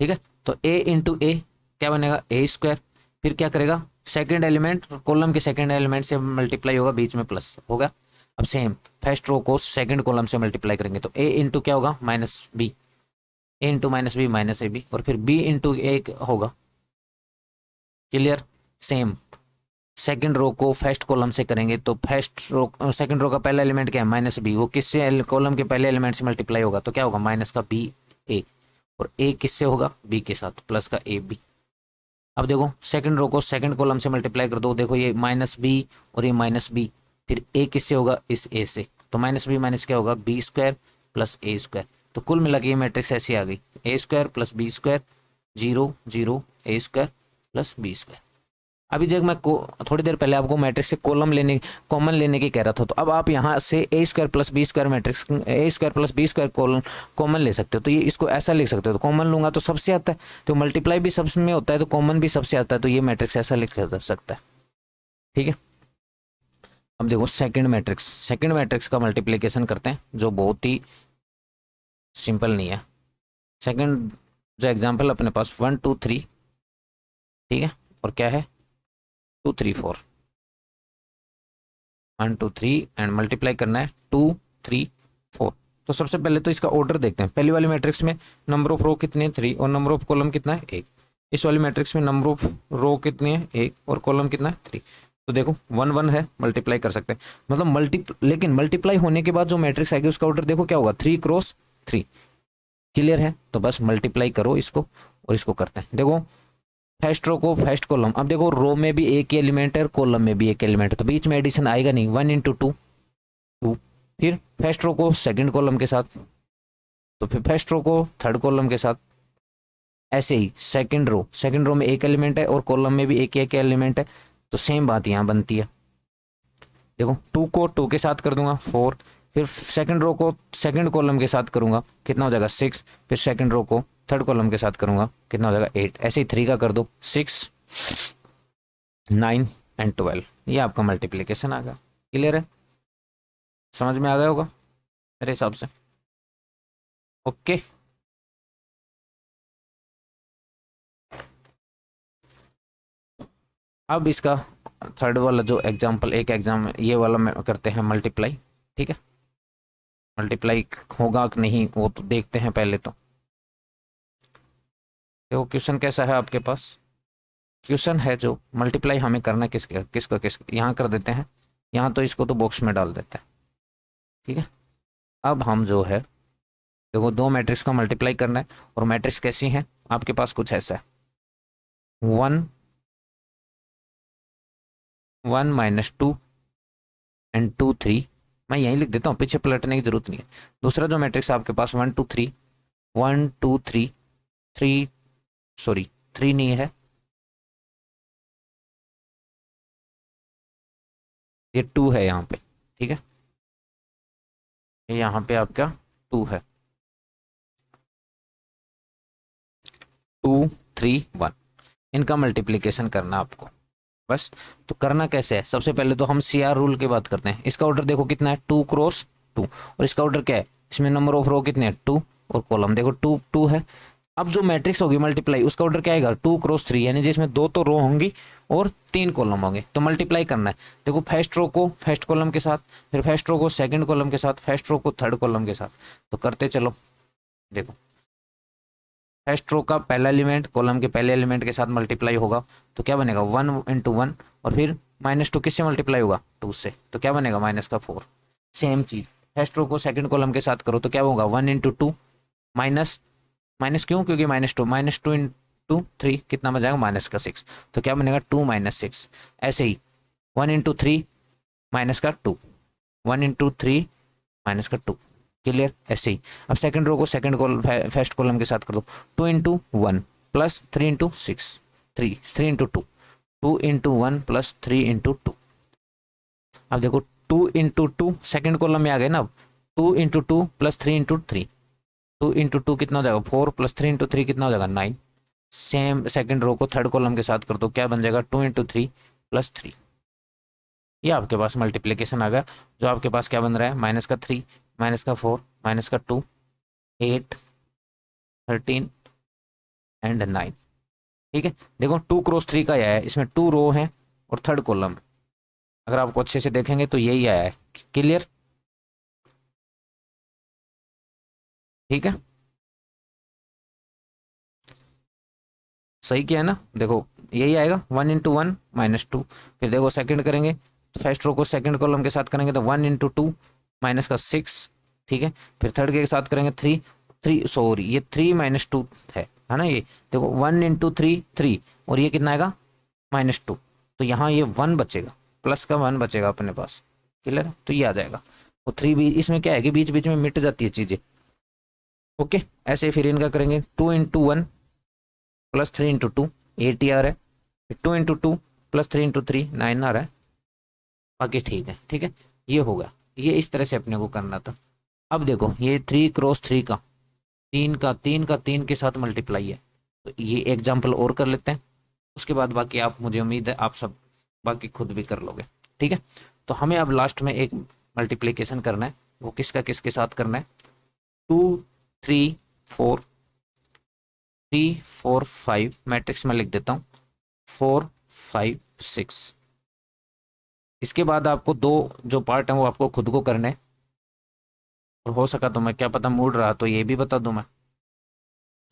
ठीक है, तो a इंटू ए क्या बनेगा ए स्क्वायर, फिर क्या करेगा सेकंड एलिमेंट कॉलम के सेकंड एलिमेंट से मल्टीप्लाई होगा, बीच में प्लस होगा। अब सेम फर्स्ट रो को सेकंड कॉलम से मल्टीप्लाई करेंगे तो a इंटू क्या होगा minus B, A into minus B minus A B, और फिर b इंटू ए होगा। क्लियर। सेम सेकंड रो को फर्स्ट कॉलम से करेंगे तो फर्स्ट रो सेकंड रो का पहला एलिमेंट क्या है माइनस बी, वो किससे कॉलम के पहले एलिमेंट से मल्टीप्लाई होगा तो क्या होगा माइनस का बी ए, और ए किससे होगा बी के साथ प्लस का ए बी। अब देखो सेकंड रो को सेकंड कॉलम से मल्टीप्लाई कर दो, देखो ये माइनस बी और ये माइनस बी, फिर ए किससे होगा इस ए से, तो माइनस बी माइनस क्या होगा बी स्क्वायर प्लस ए स्क्वायर। तो कुल मिला के ये मैट्रिक्स ऐसी आ गई ए स्क्वायर प्लस बी स्क्वायर 0 0 ए स्क्वायर प्लस बी स्क्वायर। अभी जब मैं थोड़ी देर पहले आपको मैट्रिक्स से कॉमन लेने की कह रहा था, तो अब आप यहाँ से A square plus B square matrix A square plus B square common ले सकते हो। तो ये इसको ऐसा लिख सकते हो, तो कॉमन लूंगा तो सबसे आता है, तो मल्टीप्लाई भी सबसे में होता है तो कॉमन भी सबसे आता है, तो ये मैट्रिक्स ऐसा लिख सकता है। ठीक है, अब देखो सेकंड मैट्रिक्स का मल्टीप्लिकेशन करते हैं, जो बहुत ही सिंपल नहीं है। सेकंड जो एग्जांपल अपने पास 1 2 3, ठीक है, और क्या है 2 3 4, 1 2 3 एंड मल्टीप्लाई करना है 2 3 4। तो सबसे पहले तो इसका ऑर्डर देखते हैं। पहली वाली मैट्रिक्स में नंबर ऑफ रो कितने हैं 3 और नंबर ऑफ कॉलम कितना है 1। इस वाली मैट्रिक्स में नंबर ऑफ रो कितने हैं 1 और कॉलम कितना है 3। तो देखो 1 1 है, मल्टीप्लाई कर सकते हैं, मतलब लेकिन मल्टीप्लाई होने के बाद जो मैट्रिक्स आएगी उसका ऑर्डर देखो क्या होगा 3 क्रॉस 3। क्लियर है, तो बस मल्टीप्लाई करो इसको और इसको करते हैं। देखो फर्स्ट रो को फर्स्ट कॉलम, अब देखो रो में भी एक ही एलिमेंट है और कॉलम में भी एक एलिमेंट है, तो बीच में एडिशन आएगा नहीं, 1 इंटू 2 2। फिर फर्स्ट रो को सेकंड कॉलम के साथ, तो फिर फर्स्ट रो को थर्ड कॉलम के साथ, ऐसे ही सेकंड रो में एक एलिमेंट है और कॉलम में भी एक एक एलिमेंट है, तो सेम बात यहाँ बनती है। देखो 2 को 2 के साथ कर दूंगा 4, फिर सेकंड रो को सेकंड कॉलम के साथ करूंगा, कितना हो जाएगा 6, फिर सेकंड रो को थर्ड कॉलम के साथ करूंगा, कितना हो जाएगा 8। ऐसे ही 3 का कर दो 6 9 एंड 12, ये आपका मल्टीप्लिकेशन आ गया। क्लियर है, समझ में आ गया होगा मेरे हिसाब से। ओके, अब इसका थर्ड वाला जो एग्जाम्पल, एक एग्जाम ये वाला में करते हैं मल्टीप्लाई। ठीक है, मल्टीप्लाई होगा कि नहीं वो तो देखते हैं पहले। तो देखो क्वेश्चन कैसा है आपके पास, क्वेश्चन है जो मल्टीप्लाई हमें करना किसका किसका यहाँ कर देते हैं, यहाँ तो इसको तो बॉक्स में डाल देते हैं। ठीक है, अब हम जो है देखो दो मैट्रिक्स का मल्टीप्लाई करना है, और मैट्रिक्स कैसी है आपके पास कुछ ऐसा है 1 1 माइनस 2 एंड 2 3। मैं यहीं लिख देता हूँ, पीछे पलटने की जरूरत नहीं है। दूसरा जो मैट्रिक्स आपके पास 1 2 3 1 2 3 3, सॉरी 3 नहीं है, ये 2 है यहाँ पे। ठीक है, ये यहाँ पे आपका 2 है, 2 3 1, इनका मल्टीप्लिकेशन करना आपको बस। तो करना कैसे है, सबसे पहले तो हम CR रूल की बात करते हैं। इसका ऑर्डर देखो कितना है 2 क्रॉस 2, और इसका ऑर्डर क्या है, इसमें नंबर ऑफ रो कितने हैं 2 और कॉलम देखो 2 2 है। अब जो मैट्रिक्स होगी मल्टीप्लाई, उसका ऑर्डर क्या आएगा 2 क्रॉस 3, यानी जिसमें 2 तो रो होंगी और 3 कॉलम होंगे। तो मल्टीप्लाई करना है, देखो फर्स्ट रो को फर्स्ट कॉलम के साथ, फिर फर्स्ट रो को सेकंड कॉलम के साथ, फर्स्ट रो को थर्ड कॉलम के साथ, तो करते चलो। देखो फर्स्ट रो का पहला एलिमेंट कॉलम के पहले एलिमेंट के साथ मल्टीप्लाई होगा, तो क्या बनेगा 1 इंटू 1, और फिर -2 किससे मल्टीप्लाई होगा 2 से, तो क्या बनेगा -4। सेम चीज फर्स्ट रो को सेकंड कॉलम के साथ करो, तो क्या होगा 1 इंटू 2 माइनस माइनस क्यों, क्योंकि -2 इंटू 3 कितना बन जाएगा -6, तो क्या बनेगा 2 -6। ऐसे ही 1 इंटू 3 -2, 1 इंटू 3 -2। क्लियर, ऐसे ही अब सेकंड रो को फर्स्ट कॉलम के साथ कर दो, 2 into 1 plus 3 into 6, 3 into 2, 2 into 1 plus 3 into 2। अब देखो 2 इंटू 2 सेकेंड कॉलम में आ गए ना, अब 2 इंटू 2 प्लस 3 इंटू 3, 2 इंटू 2 कितना हो जाएगा 4 प्लस 3 इंटू 3 कितना हो जाएगा 9। सेम सेकंड रो को थर्ड कॉलम के साथ कर दो, क्या बन जाएगा 2 इंटू 3 प्लस 3। ये आपके पास मल्टीप्लीकेशन आ गया, जो आपके पास क्या बन रहा है -3 -4 -2 8 13 एंड 9। ठीक है, देखो 2 क्रॉस 3 का आया है, इसमें 2 रो है और थर्ड कॉलम, अगर आपको अच्छे से देखेंगे तो यही आया है। क्लियर, ठीक है, सही किया है ना। देखो यही आएगा 1 इंटू 1 -2, फिर देखो सेकंड करेंगे, फर्स्ट रो को सेकंड कॉलम के साथ करेंगे तो 1 इंटू 2 -6। ठीक है, फिर थर्ड के साथ करेंगे 3 सॉरी ये 3 -2 है ना। ये देखो 1 इंटू 3 3, और ये कितना आएगा -2, तो यहाँ ये 1 बचेगा, प्लस का 1 बचेगा अपने पास। क्लियर, तो ये आ जाएगा। और 3 भी इसमें क्या है कि बीच बीच में मिट जाती है चीज़ें। ओके, ऐसे फिर इनका करेंगे 2 इंटू 1 प्लस 3 इंटू 2 8 ही आ रहा है, 2 इंटू 2 प्लस 3 × 3 9 आ रहा है, बाकी ठीक है। ठीक है, ये होगा, ये इस तरह से अपने को करना था। अब देखो ये 3 × 3 का 3 के साथ मल्टीप्लाई है, तो ये एग्जाम्पल और कर लेते हैं, उसके बाद बाकी आप, मुझे उम्मीद है आप सब बाकी खुद भी कर लोगे। ठीक है, तो हमें अब लास्ट में एक मल्टीप्लिकेशन करना है, वो किसका किसके साथ करना है, 2 3 4 3 4 5 मैट्रिक्स में लिख देता हूँ 4 5 6। इसके बाद आपको दो जो पार्ट हैं वो आपको खुद को करने हैं, और हो सका तो मैं क्या पता मूड रहा तो ये भी बता दूं मैं।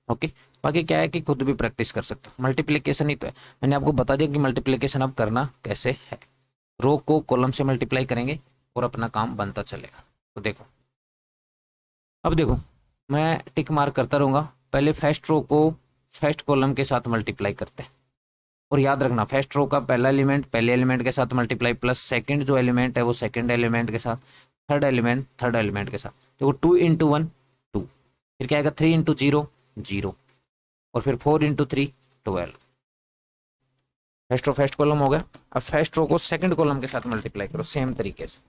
ओके, बाकी क्या है कि खुद भी प्रैक्टिस कर सकते हो, मल्टीप्लिकेशन ही तो है। मैंने आपको बता दिया कि मल्टीप्लिकेशन अब करना कैसे है, रो को कॉलम से मल्टीप्लाई करेंगे और अपना काम बनता चलेगा। तो देखो, अब देखो मैं टिक मार्क करता रहूँगा, पहले फर्स्ट रो को फर्स्ट कॉलम के साथ मल्टीप्लाई करते हैं, और याद रखना फर्स्ट रो का पहला एलिमेंट पहले एलिमेंट के साथ मल्टीप्लाई, प्लस सेकंड जो एलिमेंट है वो सेकंड एलिमेंट के साथ, थर्ड एलिमेंट थर्ड एलिमेंट के साथ। देखो 2 × 1 2, फिर क्या आएगा 3 × 0 0, और फिर 4 × 3 12। फर्स्ट रो फर्स्ट कॉलम हो गया। अब फर्स्ट रो को सेकंड कॉलम के साथ मल्टीप्लाई करो सेम तरीके से,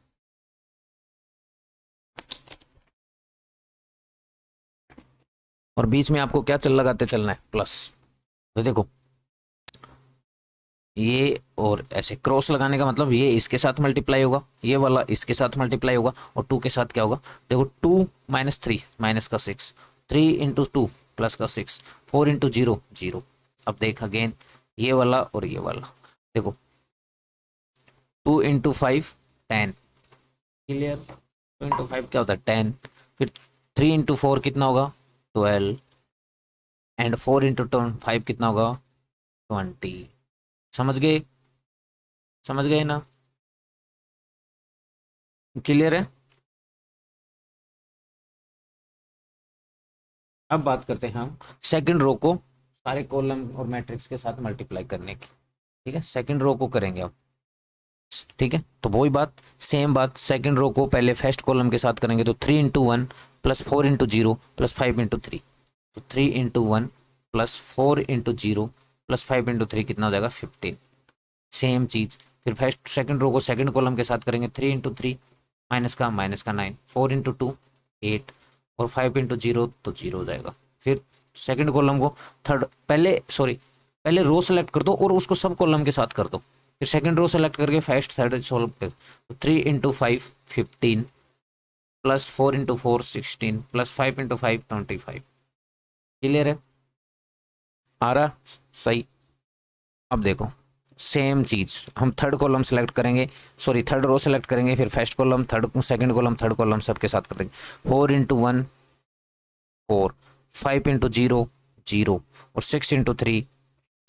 और बीच में आपको क्या चल लगाते चलना है, प्लस। तो देखो ये और ऐसे क्रॉस लगाने का मतलब ये इसके साथ मल्टीप्लाई होगा, ये वाला इसके साथ मल्टीप्लाई होगा, और 2 के साथ क्या होगा, देखो 2 - 3 माइनस का 6, 3 × 2 प्लस का 6, 4 × 0 0। अब देख अगेन ये वाला और ये वाला, देखो 2 × 5 10, क्लियर। 2 × 5 क्या होता है 10, फिर 3 × 4 कितना होगा 12, एंड 4 × 5 कितना होगा 20। समझ गए, समझ गए ना, क्लियर है। अब बात करते हैं हम सेकंड रो को सारे कॉलम और मैट्रिक्स के साथ मल्टीप्लाई करने की। ठीक है, सेकंड रो को करेंगे अब। ठीक है, तो वही बात, सेम बात, सेकंड रो को पहले फर्स्ट कॉलम के साथ करेंगे, तो 3 × 1 प्लस 4 × 0 प्लस 5 × 3, तो 3 × 1 प्लस 4 × 0 प्लस 5 × 3 कितना हो जाएगा 15। सेम चीज फिर फर्स्ट सेकंड रो को सेकंड कॉलम के साथ करेंगे, 3 × 3 माइनस का 9, 4 × 2 8, और 5 × 0 तो 0 हो जाएगा। फिर सेकंड कॉलम को थर्ड पहले रो सेलेक्ट कर दो और उसको सब कॉलम के साथ कर दो, फिर सेकंड रो सेलेक्ट करके फर्स्ट थर्ड सॉल्व कर, तो 3 × 5 15 प्लस 4 × 4 16 प्लस 5 × 5 25। क्लियर है, आ रहा सही। अब देखो सेम चीज हम थर्ड कॉलम सेलेक्ट करेंगे, सॉरी थर्ड रो सेलेक्ट करेंगे, फिर first column third second column third column सबके साथ कर देंगे। 4 × 1 4, 5 × 0 0, और 6 × 3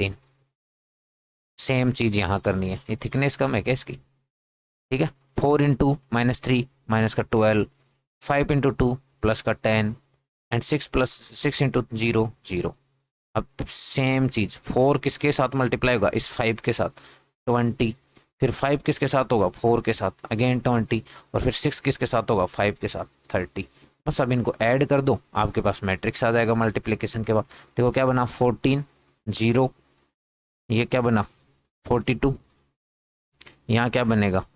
10। सेम चीज यहाँ करनी है, ये थिकनेस कम है क्या इसकी। ठीक है, 4 × -3 माइनस का 12, 5 × 2 प्लस का 10, एंड 6 × 0 0। अब सेम चीज 4 किसके साथ मल्टीप्लाई होगा, इस 5 के साथ 20, फिर 5 किसके साथ होगा 4 के साथ अगेन 20, और फिर 6 किसके साथ होगा 5 के साथ 30। बस अब इनको ऐड कर दो, आपके पास मैट्रिक्स आ जाएगा मल्टीप्लिकेशन के बाद। देखो क्या बना 14 0, ये क्या बना 42, यहाँ क्या बनेगा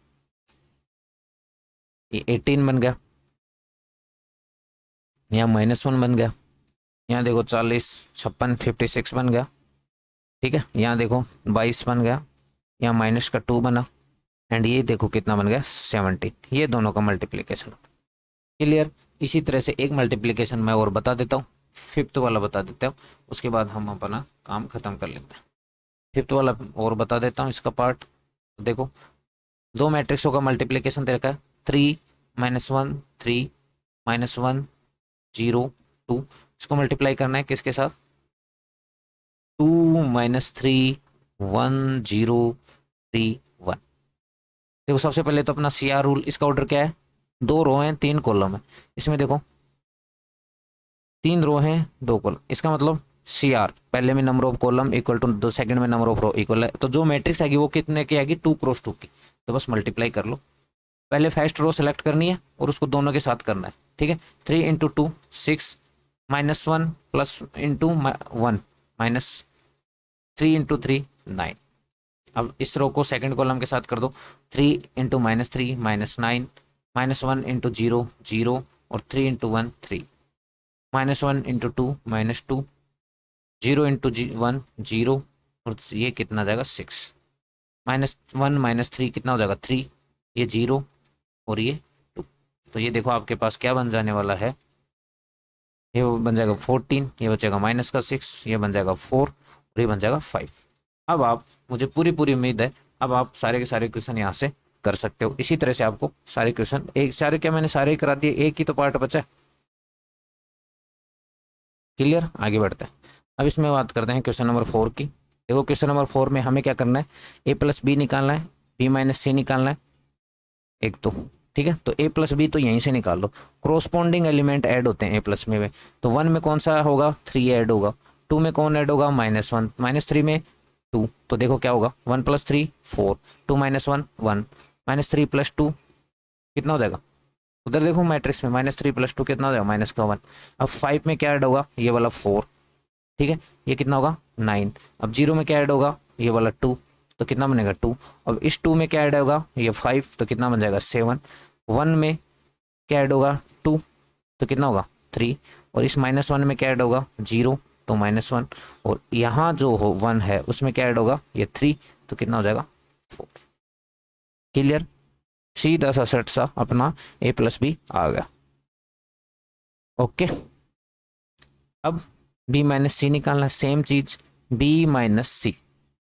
ये 18 बन गया, यहाँ -1 बन गया, यहाँ देखो 40 56 56 बन गया। ठीक है, यहाँ देखो 22 बन गया, यहाँ -2 बना, एंड ये देखो कितना बन गया 17। ये दोनों का मल्टीप्लिकेशन क्लियर। इसी तरह से एक मल्टीप्लिकेशन मैं और बता देता हूँ, फिफ्थ वाला बता देता हूँ, उसके बाद हम अपना काम खत्म कर लेते हैं। फिफ्थ वाला और बता देता हूँ इसका पार्ट। देखो दो मैट्रिक्सों का मल्टीप्लिकेशन दे रखा है, 3 -1 3 -1 0 2, इसको मल्टीप्लाई करना है किसके साथ 2 -3 1 0 3 1। देखो सबसे पहले तो अपना CR रूल, इसका ऑर्डर क्या है, 2 रो हैं 3 कॉलम है, इसमें देखो 3 रो हैं 2 कॉलम, इसका मतलब CR पहले में number of column equal to दो सेकंड में नंबर ऑफ रो इक्वल है, तो जो मैट्रिक्स आएगी वो कितने की आएगी 2 × 2 की, तो बस मल्टीप्लाई कर लो। पहले फर्स्ट रो सेलेक्ट करनी है और उसको दोनों के साथ करना है। ठीक है, 3 × 2 6 -1 प्लस × 1 -3 × 3 9। अब इस रो को सेकंड कॉलम के साथ कर दो, 3 × -3 -9, -1 × 0 0 और 3 × 1 3, -1 × 2 -2, 0 × 1 0 और ये कितना जाएगा 6, -1 -3 कितना हो जाएगा 3, ये 0 और ये 2। तो ये देखो आपके पास क्या बन जाने वाला है, ये बन जाएगा 14, ये बचेगा -6, ये बन जाएगा 4 और ये बन जाएगा 5। अब आप, मुझे पूरी पूरी उम्मीद है अब आप सारे के सारे क्वेश्चन यहाँ से कर सकते हो। इसी तरह से आपको सारे क्वेश्चन, एक सारे क्या मैंने सारे ही करा दिए, एक ही तो पार्ट बचा है। क्लियर, आगे बढ़ते हैं। अब इसमें बात करते हैं क्वेश्चन नंबर 4 की। देखो क्वेश्चन नंबर 4 में हमें क्या करना है, a+b निकालना है, b-c निकालना है एक तो, ठीक है। तो a+b तो यहीं से निकाल लो, क्रोस्पॉन्डिंग एलिमेंट ऐड होते हैं a+ में। तो 1 में कौन सा होगा, 3 ऐड होगा, 2 में कौन ऐड होगा, -1, -3 में 2। तो देखो क्या होगा, 1 + 3 4, 2 - 1 1, -3 + 2 कितना हो जाएगा, उधर देखो मैट्रिक्स में -3 + 2 कितना हो जाएगा, -1। अब 5 में क्या ऐड होगा, ये वाला 4, ठीक है, ये कितना होगा 9। अब 0 में क्या ऐड होगा, ये वाला 2, तो कितना बनेगा 2। अब इस 2 में क्या ऐड होगा, ये 5, तो कितना बन जाएगा 7। 1 में क्या ऐड होगा 2, तो कितना होगा 3। और इस -1 में क्या ऐड होगा 0, तो -1। और यहाँ जो हो 1 है उसमें क्या ऐड होगा, ये 3, तो कितना हो जाएगा 4। क्लियर, सीधा सा सेट सा अपना a+b आ गया। ओके, अब b-c निकालना है, सेम चीज b-c।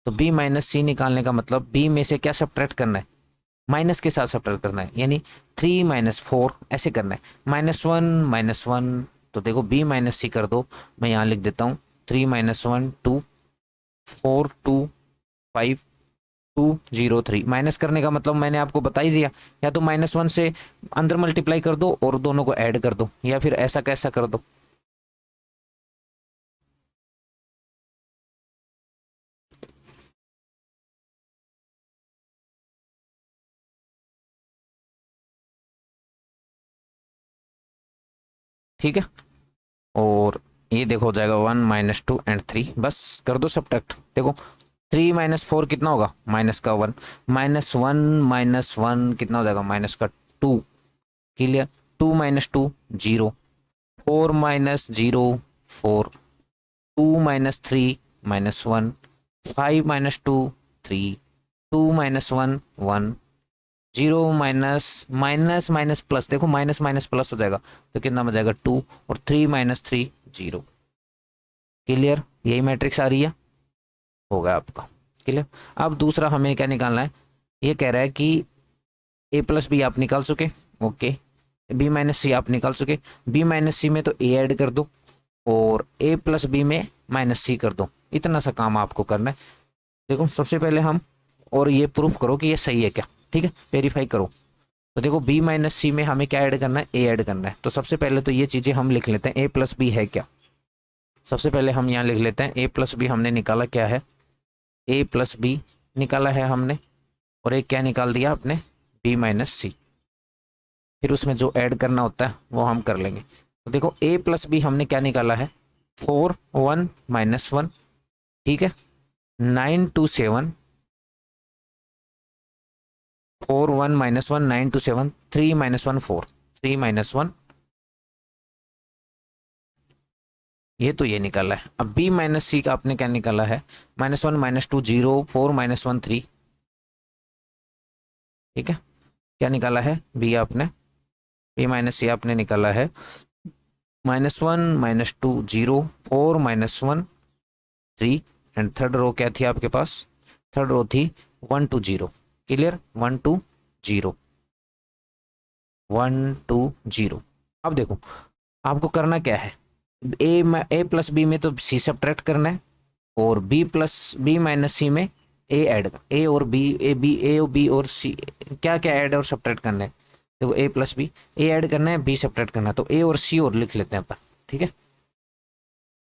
तो b-c निकालने का मतलब b में से क्या सब्ट्रैक्ट करना है, माइनस के साथ सब्ट्रैक्ट करना है, यानी 3 - 4 ऐसे करना है, -1 -1। तो देखो b-c कर दो, मैं यहाँ लिख देता हूँ 3 - 1 2, 4 2 5 2 0 3। माइनस करने का मतलब मैंने आपको बता ही दिया, या तो -1 से अंदर मल्टीप्लाई कर दो और दोनों को ऐड कर दो, या फिर ऐसा कैसा कर दो। ठीक है, और ये देखो हो जाएगा 1 - 2 एंड 3, बस कर दो सब्ट्रैक्ट। देखो 3 - 4 कितना होगा, -1, -1 कितना हो जाएगा, -2। क्लियर, 2 - 2 0, 4 - 0 4, 2 - 3 -1, 5 - 2 3, 2 - 1 1, 0 माइनस माइनस प्लस, देखो माइनस माइनस प्लस हो जाएगा, तो कितना हो जाएगा 2, और 3 - 3 0। क्लियर, यही मैट्रिक्स आ रही है, होगा आपका। क्लियर, अब दूसरा हमें क्या निकालना है, ये कह रहा है कि a+b आप निकाल चुके, ओके, b-c आप निकाल चुके, b-c में तो a ऐड कर दो और a+b में -c कर दो, इतना सा काम आपको करना है। देखो सबसे पहले हम, और ये प्रूफ करो कि ये सही है क्या, ठीक है, वेरीफाई करो। तो देखो b-c में हमें क्या ऐड करना है, a ऐड करना है। तो सबसे पहले तो ये चीज़ें हम लिख लेते हैं, a+b है क्या। सबसे पहले हम यहाँ लिख लेते हैं a+b हमने निकाला क्या है, a+b निकाला है हमने, और एक क्या निकाल दिया आपने, b-c। फिर उसमें जो ऐड करना होता है वो हम कर लेंगे। तो देखो a+b हमने क्या निकाला है, 4 1 -1, ठीक है, 9 2 7, 4 1 -1 9 2 7, 3 -1 4, 3 -1, ये तो ये निकाला है। अब b-c का आपने क्या निकाला है, -1 -2 0, 4 -1 3, ठीक है, क्या निकाला है b आपने, b-c आपने निकाला है -1 -2 0, 4 -1 3, एंड थर्ड रो क्या थी आपके पास, थर्ड रो थी 1 2 0। क्लियर, 1 2 0, 1 2 0। अब देखो आपको करना क्या है, a+b में तो c सब्ट्रैक्ट करना है, और b-c में a ऐड, a और b, a और b और c क्या क्या ऐड और सब्ट्रैक्ट करना है। देखो a+b, a ऐड करना है, b सब्ट्रैक्ट करना है, तो a और c और लिख लेते हैं अपन, ठीक है,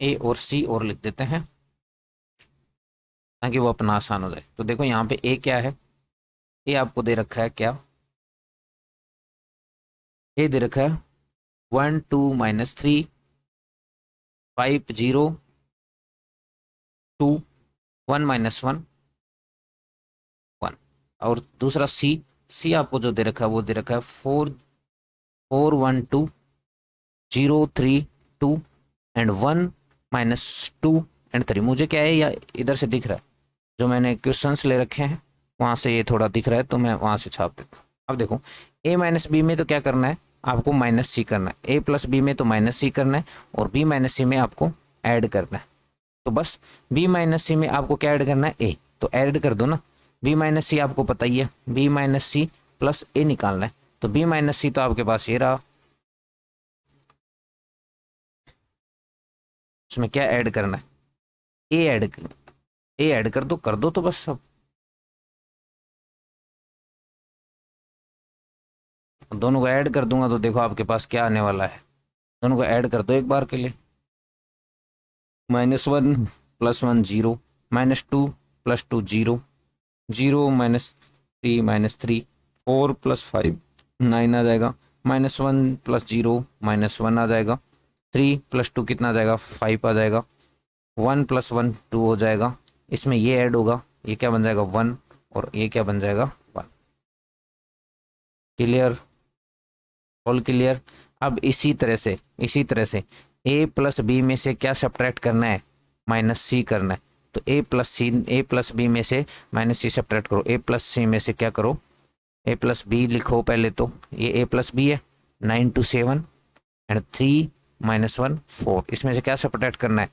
a और c और लिख देते हैं ताकि वो अपना आसान हो जाए। तो देखो यहाँ पे a क्या है, a आपको दे रखा है क्या, a दे रखा है 1 2 -3 5 0 2 1 -1 और दूसरा सी, सी आपको जो दे रखा है वो दे रखा है 4 4 1 2 0 3 2 एंड 1 -2 एंड 3। मुझे क्या है या इधर से दिख रहा है, जो मैंने क्वेश्चंस ले रखे हैं वहाँ से ये थोड़ा दिख रहा है, तो मैं वहाँ से छाप देता हूँ। अब देखो a माइनस बी में तो क्या करना है, आपको माइनस सी करना है, a प्लस बी में तो माइनस सी करना है, और b माइनस सी में आपको ऐड करना है। तो बस b माइनस सी में आपको क्या ऐड करना है, a, तो ऐड कर दो ना। b माइनस सी आपको पता ही है, b minus C plus a निकालना है, तो b माइनस सी तो आपके पास ये रहा, उसमें क्या ऐड करना है, a ऐड कर दो तो बस सब। दोनों को ऐड कर दूंगा तो देखो आपके पास क्या आने वाला है, दोनों को ऐड कर दो एक बार के लिए। -1 + 1 0, -2 + 2 0, 0 -3 -3, 4 + 5 9 आ जाएगा, -1 + 0 -1 आ जाएगा, 3 + 2 कितना आ जाएगा, 5 आ जाएगा, 1 + 1 2 हो जाएगा, इसमें ये ऐड होगा, ये क्या बन जाएगा 1, और ये क्या बन जाएगा 1। Clear, all clear. अब इसी तरह से a प्लस बी में से क्या सब्ट्रैक्ट करना है, -c करना है, तो a प्लस बी में से -c सब्ट्रैक्ट करो, a प्लस सी में से क्या करो, a प्लस बी लिखो पहले, तो ये a प्लस बी है, 9 2 7 एंड 3 -1 4, इसमें से क्या सब्ट्रैक्ट करना है,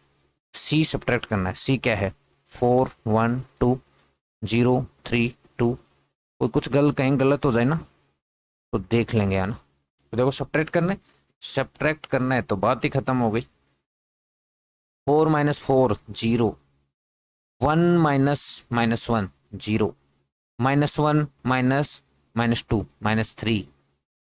c सब्ट्रैक्ट करना है, c क्या है 4 1 2 0 3 2, कोई कुछ कहीं गलत हो जाए ना तो देख लेंगे, है ना। तो देखो सब्ट्रैक्ट करना है तो बात ही खत्म हो गई। 4 - 4 0, 1 - -1 0, -1 -2 -3,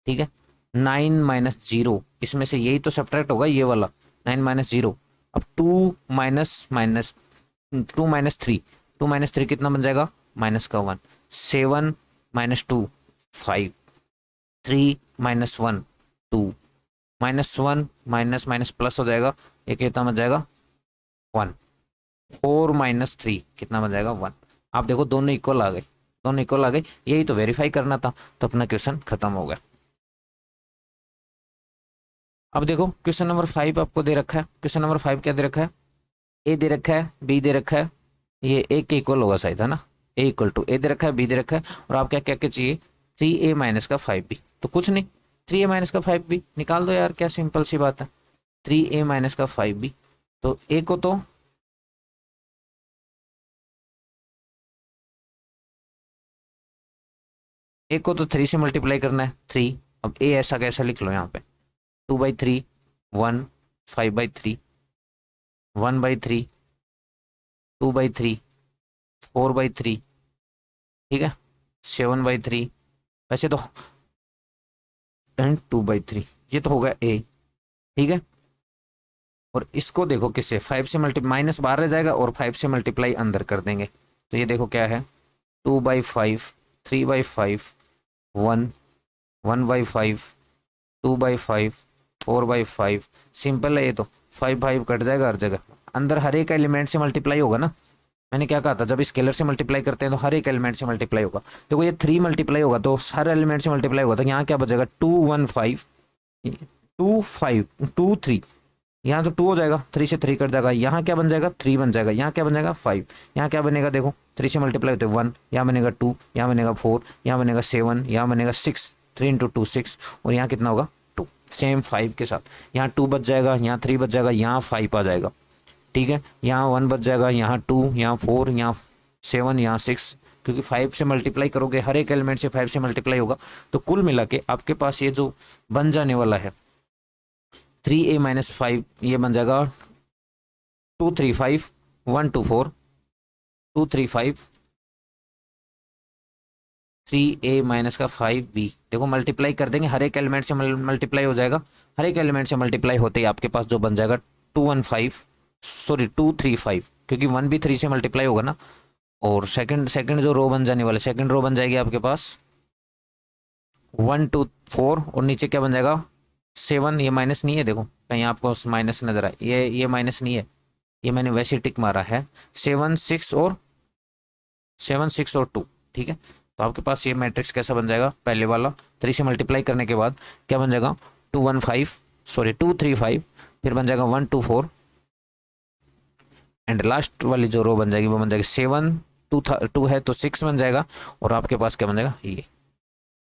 ठीक है। 9 - 0, इसमें से यही तो सब्ट्रैक्ट होगा, ये वाला 9 - 0। अब 2 -3, 2 -3 कितना बन जाएगा, -1, 7 - 2 5, 3 - 1 2, -1 माइनस प्लस हो जाएगा, ये कितना बन जाएगा 1, 4 - 3 कितना बन जाएगा 1। आप देखो दोनों इक्वल आ गए, दोनों इक्वल आ गए, यही तो वेरीफाई करना था, तो अपना क्वेश्चन खत्म हो गया। अब देखो क्वेश्चन नंबर 5 आपको दे रखा है, क्वेश्चन नंबर 5 क्या दे रखा है, ए दे रखा है, बी दे रखा है, ये ए के इक्वल होगा शायद, है ना, ए इक्वल टू ए दे रखा है, बी दे रखा है, और आप क्या क्या क्या चाहिए, 3a माइनस का 5b, तो कुछ नहीं, 3a माइनस का 5b निकाल दो यार, क्या सिंपल सी बात है, 3a माइनस का 5b, तो ए को तो ए को तो 3 से मल्टीप्लाई करना है, 3, अब ए ऐसा कैसा लिख लो यहाँ पे, 2/3 1, 5/3 1/3 2/3 4/3, ठीक है, 7/3, वैसे तो एंड 2/3, ये तो होगा ए, ठीक है। और इसको देखो किससे, 5 से मल्टी माइनस बाहर रह जाएगा और 5 से मल्टीप्लाई अंदर कर देंगे, तो ये देखो क्या है, 2/5 3/5 1 1/5 2/5 4/5, सिंपल है ये तो, 5 5 कट जाएगा हर जगह, अंदर हर एक एलिमेंट से मल्टीप्लाई होगा ना, मैंने क्या कहा था, जब स्केलर से मल्टीप्लाई करते हैं तो हर एक एलिमेंट से मल्टीप्लाई होगा, देखो ये 3 मल्टीप्लाई होगा तो हर एलिमेंट से मल्टीप्लाई होगा, तो यहाँ क्या बचेगा 2 1 5 2 5 2 3, यहाँ तो 2 हो जाएगा, 3 से 3 कट जाएगा, यहाँ क्या बन जाएगा 3 बन जाएगा, यहाँ क्या बन जाएगा 5, यहाँ क्या बनेगा देखो 3 से मल्टीप्लाई होते 1, यहाँ बनेगा 2, यहाँ बनेगा 4, यहाँ बनेगा 7, यहाँ बनेगा 6, 3 × 2 6, और यहाँ कितना होगा 2, सेम 5 के साथ, यहाँ 2 बच जाएगा, यहाँ 3 बच जाएगा, यहाँ 5 आ जाएगा, ठीक है, यहाँ 1 बच जाएगा, यहाँ 2, यहाँ 4, यहाँ 7, यहाँ 6, क्योंकि 5 से मल्टीप्लाई करोगे हर एक एलिमेंट से 5 से मल्टीप्लाई होगा, तो कुल मिला के आपके पास ये जो बन जाने वाला है 3a - 5, ये बन जाएगा 235 124 235 3a माइनस का 5b, देखो मल्टीप्लाई कर देंगे, हर एक एलिमेंट से मल्टीप्लाई हो जाएगा, हर एक एलिमेंट से मल्टीप्लाई होते ही आपके पास जो बन जाएगा 235, क्योंकि 1 भी 3 से मल्टीप्लाई होगा ना, और सेकंड जो रो बन जाने वाले, सेकंड रो बन जाएगी आपके पास 1 2 4, और नीचे क्या बन जाएगा 7, ये माइनस नहीं है, देखो कहीं आपको माइनस नजर आए, ये माइनस नहीं है, ये मैंने वैसे टिक मारा है, 7 6 और 2, ठीक है, तो आपके पास ये मैट्रिक्स कैसा बन जाएगा, पहले वाला 3 से मल्टीप्लाई करने के बाद क्या बन जाएगा, 235, फिर बन जाएगा 124 एंड लास्ट वाली जो रो बन जाएगी वो बन जाएगी 7, 2 है तो 6 बन जाएगा। और आपके पास क्या बन जाएगा, ये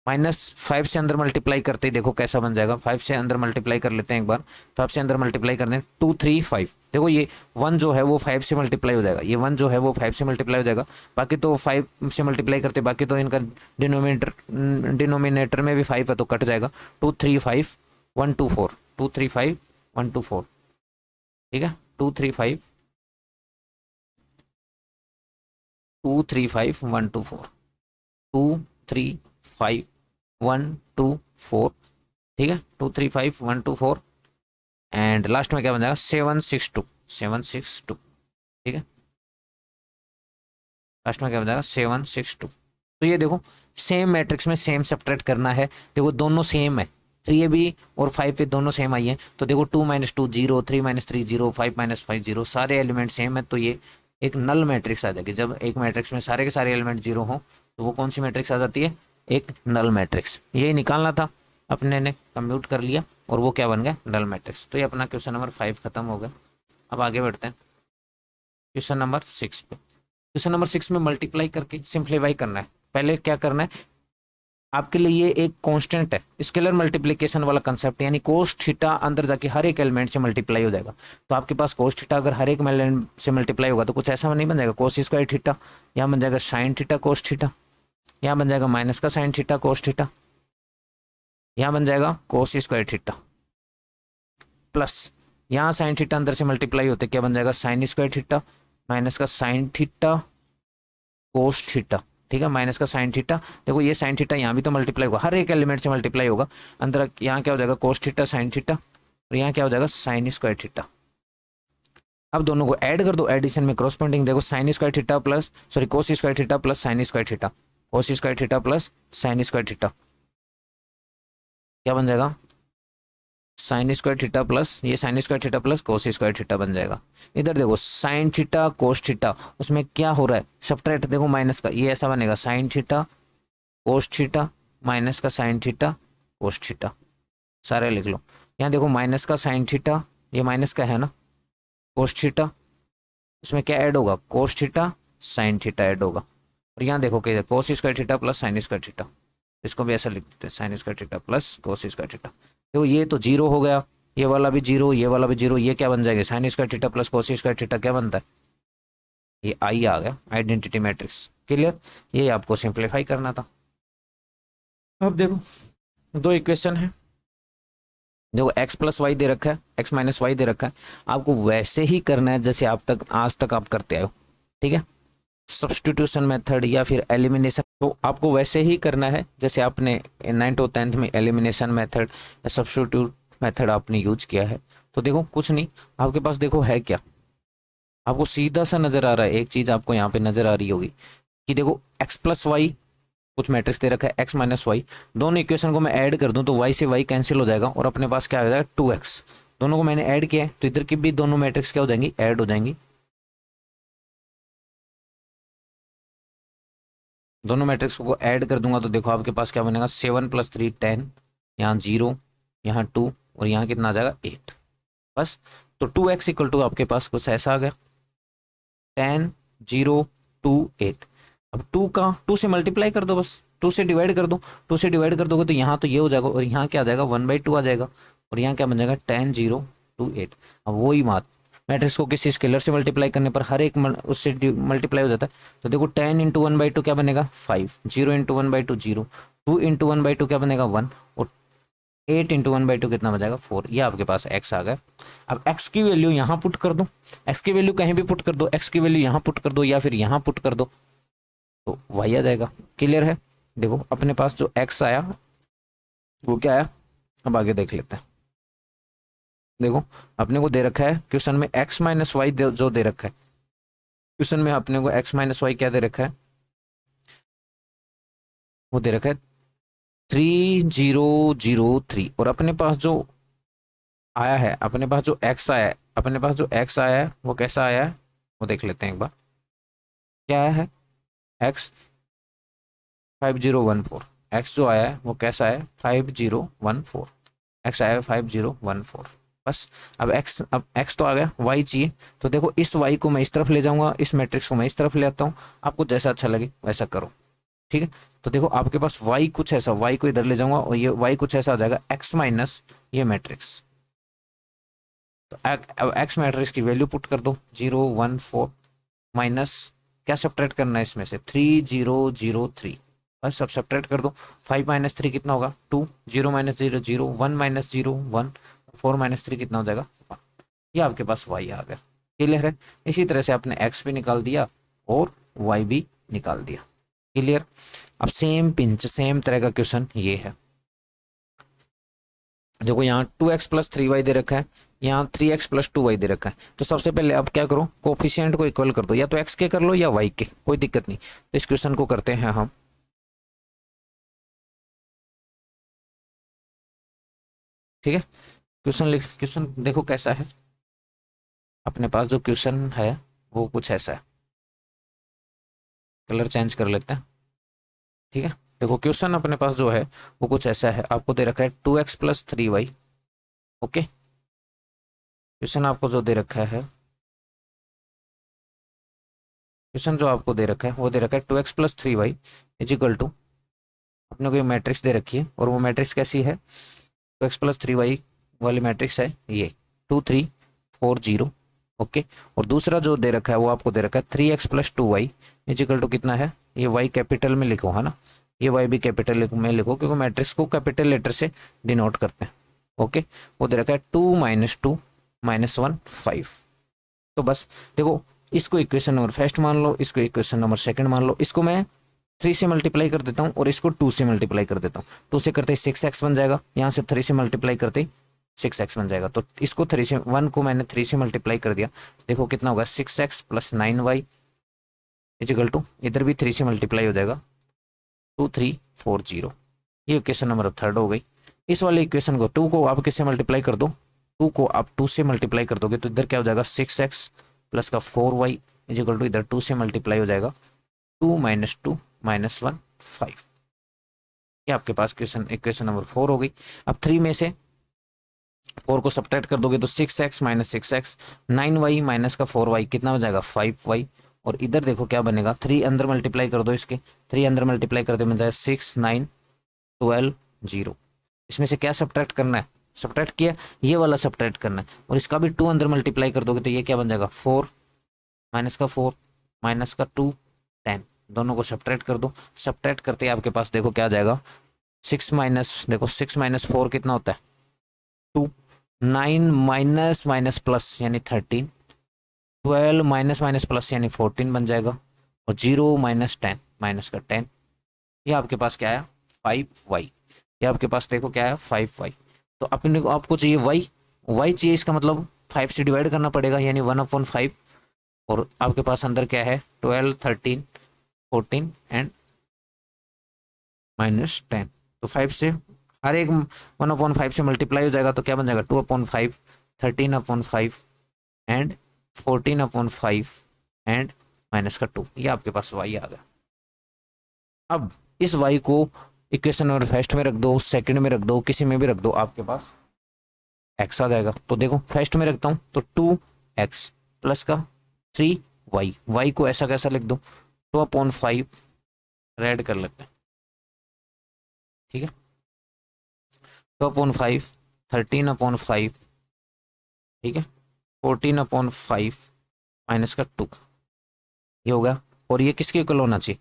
-5 से अंदर मल्टीप्लाई करते ही देखो कैसा बन जाएगा। 5 से अंदर मल्टीप्लाई कर लेते हैं एक बार, 5 से अंदर मल्टीप्लाई करने 235, देखो ये 1 जो है वो 5 से मल्टीप्लाई हो जाएगा, ये 1 जो है वो 5 से मल्टीप्लाई हो जाएगा, बाकी तो 5 से मल्टीप्लाई करते, बाकी तो इनका डिनोमिनेटर में भी 5 है तो कट जाएगा। 235 124, 235 124, ठीक है, 235 124, 235 124, ठीक है, 235 124 एंड लास्ट में क्या बन जाएगा 762, 762, ठीक है, लास्ट में क्या बन जाएगा 762। तो ये देखो सेम मैट्रिक्स में सेम सब्ट्रैक्ट करना है, देखो दोनों सेम है, 3ab और 5 दोनों सेम आई है, तो देखो 2 - 2 0, 3 - 3 0, 5 - 5 0, सारे एलिमेंट सेम है, तो ये एक नल मैट्रिक्स आ जाएगी। जब एक मैट्रिक्स में सारे के सारे एलिमेंट जीरो हो तो वो कौन सी मैट्रिक्स आ जाती है, एक नल मैट्रिक्स। यही निकालना था, अपने ने कंप्यूट कर लिया और वो क्या बन गया, नल मैट्रिक्स। तो ये अपना क्वेश्चन नंबर 5 खत्म हो गया। अब आगे बढ़ते हैं क्वेश्चन नंबर 6 पे। क्वेश्चन नंबर 6 में मल्टीप्लाई करके सिंप्लीफाई करना है। पहले क्या करना है, आपके लिए ये एक कांस्टेंट है, स्केलर मल्टीप्लिकेशन वाला कंसेप्ट, यानी कोस थीटा अंदर जाके हर एक एलिमेंट से मल्टीप्लाई हो जाएगा। तो आपके पास कोस थीटा अगर हर एक एलिमेंट से मल्टीप्लाई होगा तो कुछ ऐसा नहीं बन जाएगा कोस स्क्वायर थीटा, यहाँ बन जाएगा साइन थीटा कोस थीटा, यहाँ बन जाएगा माइनस का साइन थीटा कोस थीटा, यहाँ बन जाएगा कोस स्क्वायर थीटा, प्लस यहाँ साइन थीटा अंदर से मल्टीप्लाई होते क्या बन जाएगा साइन स्क्वायर थीटा माइनस का साइन थीटा कोस थीटा, ठीक है, माइनस का साइन थीटा। देखो ये साइन थीटा यहाँ भी तो मल्टीप्लाई होगा, हर एक एलिमेंट से मल्टीप्लाई होगा अंदर, यहाँ क्या हो जाएगा कोस थीटा साइन थीटा और यहाँ क्या हो जाएगा साइन स्क्वायर थीटा। अब दोनों को ऐड कर दो, एडिशन में क्रॉसपोंडिंग, देखो sine square theta plus sorry cos square theta plus sine square theta, cos square theta plus sine square theta, क्या बन जाएगा साइन स्क्वायर थीटा प्लस ये sine square theta plus cos square theta बन जाएगा। इधर देखो साइन थीटा कोस थीटा, उसमें क्या हो रहा है सब्ट्रैक्ट, देखो माइनस का, ये ऐसा बनेगा sine theta cos theta minus का साइन थीटा कोस थीटा, सारे लिख लो। यहाँ देखो माइनस का साइन थीटा, ये माइनस का है ना कोस थीटा, उसमें क्या ऐड होगा cos theta sine theta add होगा। और यहाँ देखो क्या cos square theta plus sine square theta, इसको भी ऐसा लिख देते हैं sine square theta plus cos square theta. देखो ये तो जीरो हो गया, ये वाला भी जीरो, ये वाला भी जीरो, ये क्या बन जाएगा sine square theta plus cos square theta क्या बनता है, ये आई आ गया आइडेंटिटी मैट्रिक्स। क्लियर, ये आपको सिंप्लीफाई करना था। अब देखो दो इक्वेशन है, देखो x प्लस वाई दे रखा है, x माइनस वाई दे रखा है, आपको वैसे ही करना है जैसे आप तक आज तक आप करते आए हो, ठीक है, सब्स्टिट्यूशन मेथड या फिर एलिमिनेशन, तो आपको वैसे ही करना है जैसे आपने 9th और 10th में एलिमिनेशन मेथड या सब्स्टिट्यूट मेथड आपने यूज किया है। तो देखो कुछ नहीं, आपके पास देखो है क्या, आपको सीधा सा नजर आ रहा है, एक चीज आपको यहाँ पे नजर आ रही होगी कि देखो x प्लस वाई कुछ मैट्रिक्स दे रखा है x माइनस वाई, दोनों इक्वेशन को मैं ऐड कर दूं तो y से y कैंसिल हो जाएगा और अपने पास क्या आ जाएगा 2x, दोनों को मैंने ऐड किया है तो इधर की भी दोनों मैट्रिक्स क्या हो जाएंगी ऐड हो जाएंगी, दोनों मैट्रिक्स को ऐड कर दूंगा तो देखो आपके पास क्या बनेगा 7 + 3 10, यहाँ 0, यहाँ 2 और यहाँ कितना आ जाएगा 8, बस। तो 2x = आपके पास कुछ ऐसा आ गया 10 0 2 8। अब 2 से मल्टीप्लाई कर दो, बस 2 से डिवाइड कर दो, 2 से डिवाइड कर दोगे तो यहाँ तो ये हो जाएगा और यहाँ क्या आ जाएगा 1/2 आ जाएगा और यहाँ क्या बन जाएगा 10 0 2 8। अब वही बात मैट्रिक्स को किसी स्केलर से मल्टीप्लाई करने पर हर एक उससे मल्टीप्लाई हो जाता है। तो देखो 10 × 1/2 क्या बनेगा 5, 0 × 1/2 0, 2 × 1/2 क्या बनेगा 1 और 8 × 1/2 कितना बन जाएगा 4। ये आपके पास x आ गया। अब x की वैल्यू यहाँ पुट कर दो, x की वैल्यू कहीं भी पुट कर दो, x की वैल्यू यहाँ पुट कर दो या फिर यहाँ पुट कर दो तो y आ जाएगा। क्लियर है, देखो अपने पास जो x आया वो क्या आया, अब आगे देख लेते हैं। देखो अपने को दे रखा है क्वेश्चन में x माइनस वाई जो दे रखा है, क्वेश्चन में अपने को x माइनस वाई क्या दे रखा है, वो दे रखा है 3003 और अपने पास जो आया है, अपने पास जो x आया है, अपने पास जो x आया है वो कैसा आया है वो देख लेते हैं एक बार। क्या आया है x 5014। एक्स जो आया है वो कैसा है 5014, एक्स आया है 5014 बस। अब एक्स तो आ गया, वाई चाहिए। तो देखो इस वाई को मैं इस तरफ ले जाऊंगा, इस मैट्रिक्स को मैं इस तरफ ले आता हूँ, आपको जैसा अच्छा लगे वैसा करो, ठीक है। तो देखो आपके पास वाई कुछ ऐसा, वाई को इधर ले जाऊंगा और ये वाई कुछ ऐसा आ जाएगा एक्स माइनस ये मैट्रिक्स। तो अब एक्स मैट्रिक्स की वैल्यू पुट कर दो 014 माइनस, क्या सब्ट्रैक्ट करना है इसमें से 3003, बस सब सब्ट्रैक्ट कर दो। 5 माइनस 3 कितना होगा 2, 0 माइनस 0 0, 1 माइनस 0 1, 4 माइनस 3 कितना हो जाएगा 1। ये आपके पास वाई आ गया, क्लियर है। इसी तरह से आपने एक्स भी निकाल दिया और वाई भी निकाल दिया, क्लियर। अब सेम पिंच सेम तरह का क्वेश्चन ये है। देखो यहाँ 2x प्लस 3y दे रखा है, यहाँ 3x प्लस 2y दे रखा है। तो सबसे पहले अब क्या करो, कोफिशिएंट को इक्वल कर दो, या तो x के कर लो या y के, कोई दिक्कत नहीं। तो इस क्वेश्चन को करते हैं हम, ठीक है। क्वेश्चन देखो कैसा है, अपने पास जो क्वेश्चन है वो कुछ ऐसा है। कलर चेंज कर लेते हैं, ठीक है। देखो क्वेश्चन अपने पास जो है वो कुछ ऐसा है, आपको दे रखा है 2x plus 3y, okay. Question आपको जो दे रखा है, क्वेश्चन जो आपको दे रखा है वो दे रखा है 2x plus 3y is equal to, अपने को ये मैट्रिक्स दे रखी है और वो मैट्रिक्स कैसी है, 2x प्लस 3y वाली मैट्रिक्स है ये 2 3 4 0, ओके। और दूसरा जो दे रखा है वो आपको दे रखा है 3x plus 2y is equal to कितना है, ये y कैपिटल में लिखो है ना, ये y भी कैपिटल में लिखो क्योंकि मैट्रिक्स को कैपिटल लेटर से डिनोट करते हैं, ओके। वो दे रखा है 2 माइनस 2 माइनस 1 5। तो बस देखो इसको इक्वेशन नंबर फर्स्ट मान लो, इसको इक्वेशन नंबर सेकंड मान लो, इसको मैं 3 से मल्टीप्लाई कर देता हूँ और इसको 2 से मल्टीप्लाई कर देता हूँ। 2 से करते ही 6x बन जाएगा, यहाँ से 3 से मल्टीप्लाई करते ही 6x बन जाएगा। तो इसको 3 से 1 को मैंने 3 से मल्टीप्लाई कर दिया, देखो कितना होगा 6x plus 9y is equal to, इधर भी 3 से मल्टीप्लाई हो जाएगा 2340। ये इक्वेशन नंबर थर्ड हो गई। इस वाले इक्वेशन को 2 को आप किससे मल्टीप्लाई कर दो, 2 को आप 2 से मल्टीप्लाई कर दोगे तो इधर क्या हो जाएगा 6x प्लस का 4y इजिकल टू, इधर 2 से मल्टीप्लाई हो जाएगा 2 माइनस 2 माइनस 1 5। ये आपके पास क्वेश्चन इक्वेशन नंबर 4 हो गई। अब 3 में से 4 को सब्ट्रैक्ट कर दोगे तो 6x minus 6x, 9y minus का 4y कितना हो जाएगा 5y। और इधर देखो क्या बनेगा, 3 अंदर मल्टीप्लाई कर दो, इसके 3 अंदर मल्टीप्लाई कर दो बन जाएगा 6 9 12 0। इसमें से क्या सब्ट्रैक्ट करना है, सब्ट्रैक्ट किया, ये वाला सब्ट्रैक्ट करना है। और इसका भी 2 अंदर मल्टीप्लाई कर दोगे तो ये क्या बन जाएगा 4 माइनस का 4 माइनस का 2 10। दोनों को सब्ट्रैक्ट कर दो, सब्ट्रैक्ट करते ही आपके पास देखो क्या आ जाएगा 6 माइनस, देखो 6 माइनस 4 कितना होता है 2, 9 माइनस माइनस प्लस यानी 13, 12 माइनस माइनस प्लस यानी 14 बन जाएगा, और 0 माइनस 10 माइनस का 10। ये आपके पास क्या आया 5y। ये आपके पास देखो क्या आया 5y। तो अपने को आपको चाहिए y चाहिए, इसका मतलब 5 से डिवाइड करना पड़ेगा यानी 1/5। और आपके पास अंदर क्या है 12 13 14 एंड माइनस 10। तो 5 से हर एक 1/5 से मल्टीप्लाई हो जाएगा तो क्या बन जाएगा 2/5, 13/5 एंड 14/5 एंड माइनस का 2। ये आपके पास y आ गया। अब इस y को इक्वेशन नंबर फर्स्ट में रख दो, सेकंड में रख दो, किसी में भी रख दो, आपके पास x आ जाएगा। तो देखो फर्स्ट में रखता हूँ तो 2x प्लस का 3y, y को ऐसा कैसा लिख दो 2/5 रेड कर लेते हैं, ठीक है। 2/5 13/5, ठीक है, 14/5 माइनस का 2, ये हो गया। और ये किसके इक्वल होना चाहिए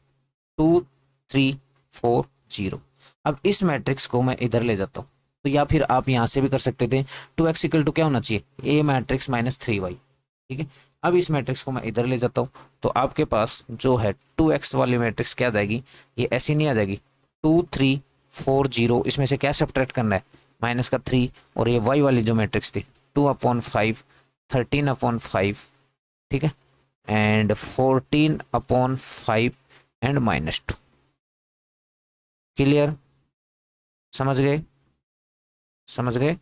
2 3 4 0। अब इस मैट्रिक्स को मैं इधर ले जाता हूँ, तो या फिर आप यहाँ से भी कर सकते थे 2x इक्वल टू क्या होना चाहिए a मैट्रिक्स माइनस 3y, ठीक है। अब इस मैट्रिक्स को मैं इधर ले जाता हूँ तो आपके पास जो है 2x वाली मैट्रिक्स क्या आ जाएगी, ये ऐसी नहीं आ जाएगी 2 3 4 0। इसमें से क्या सब्ट्रैक्ट करना है माइनस का 3, और ये y वाली जो मैट्रिक्स थी 2/5 13/5, ठीक है, एंड 14/5 एंड माइनस 2। क्लियर, समझ गए, समझ गए।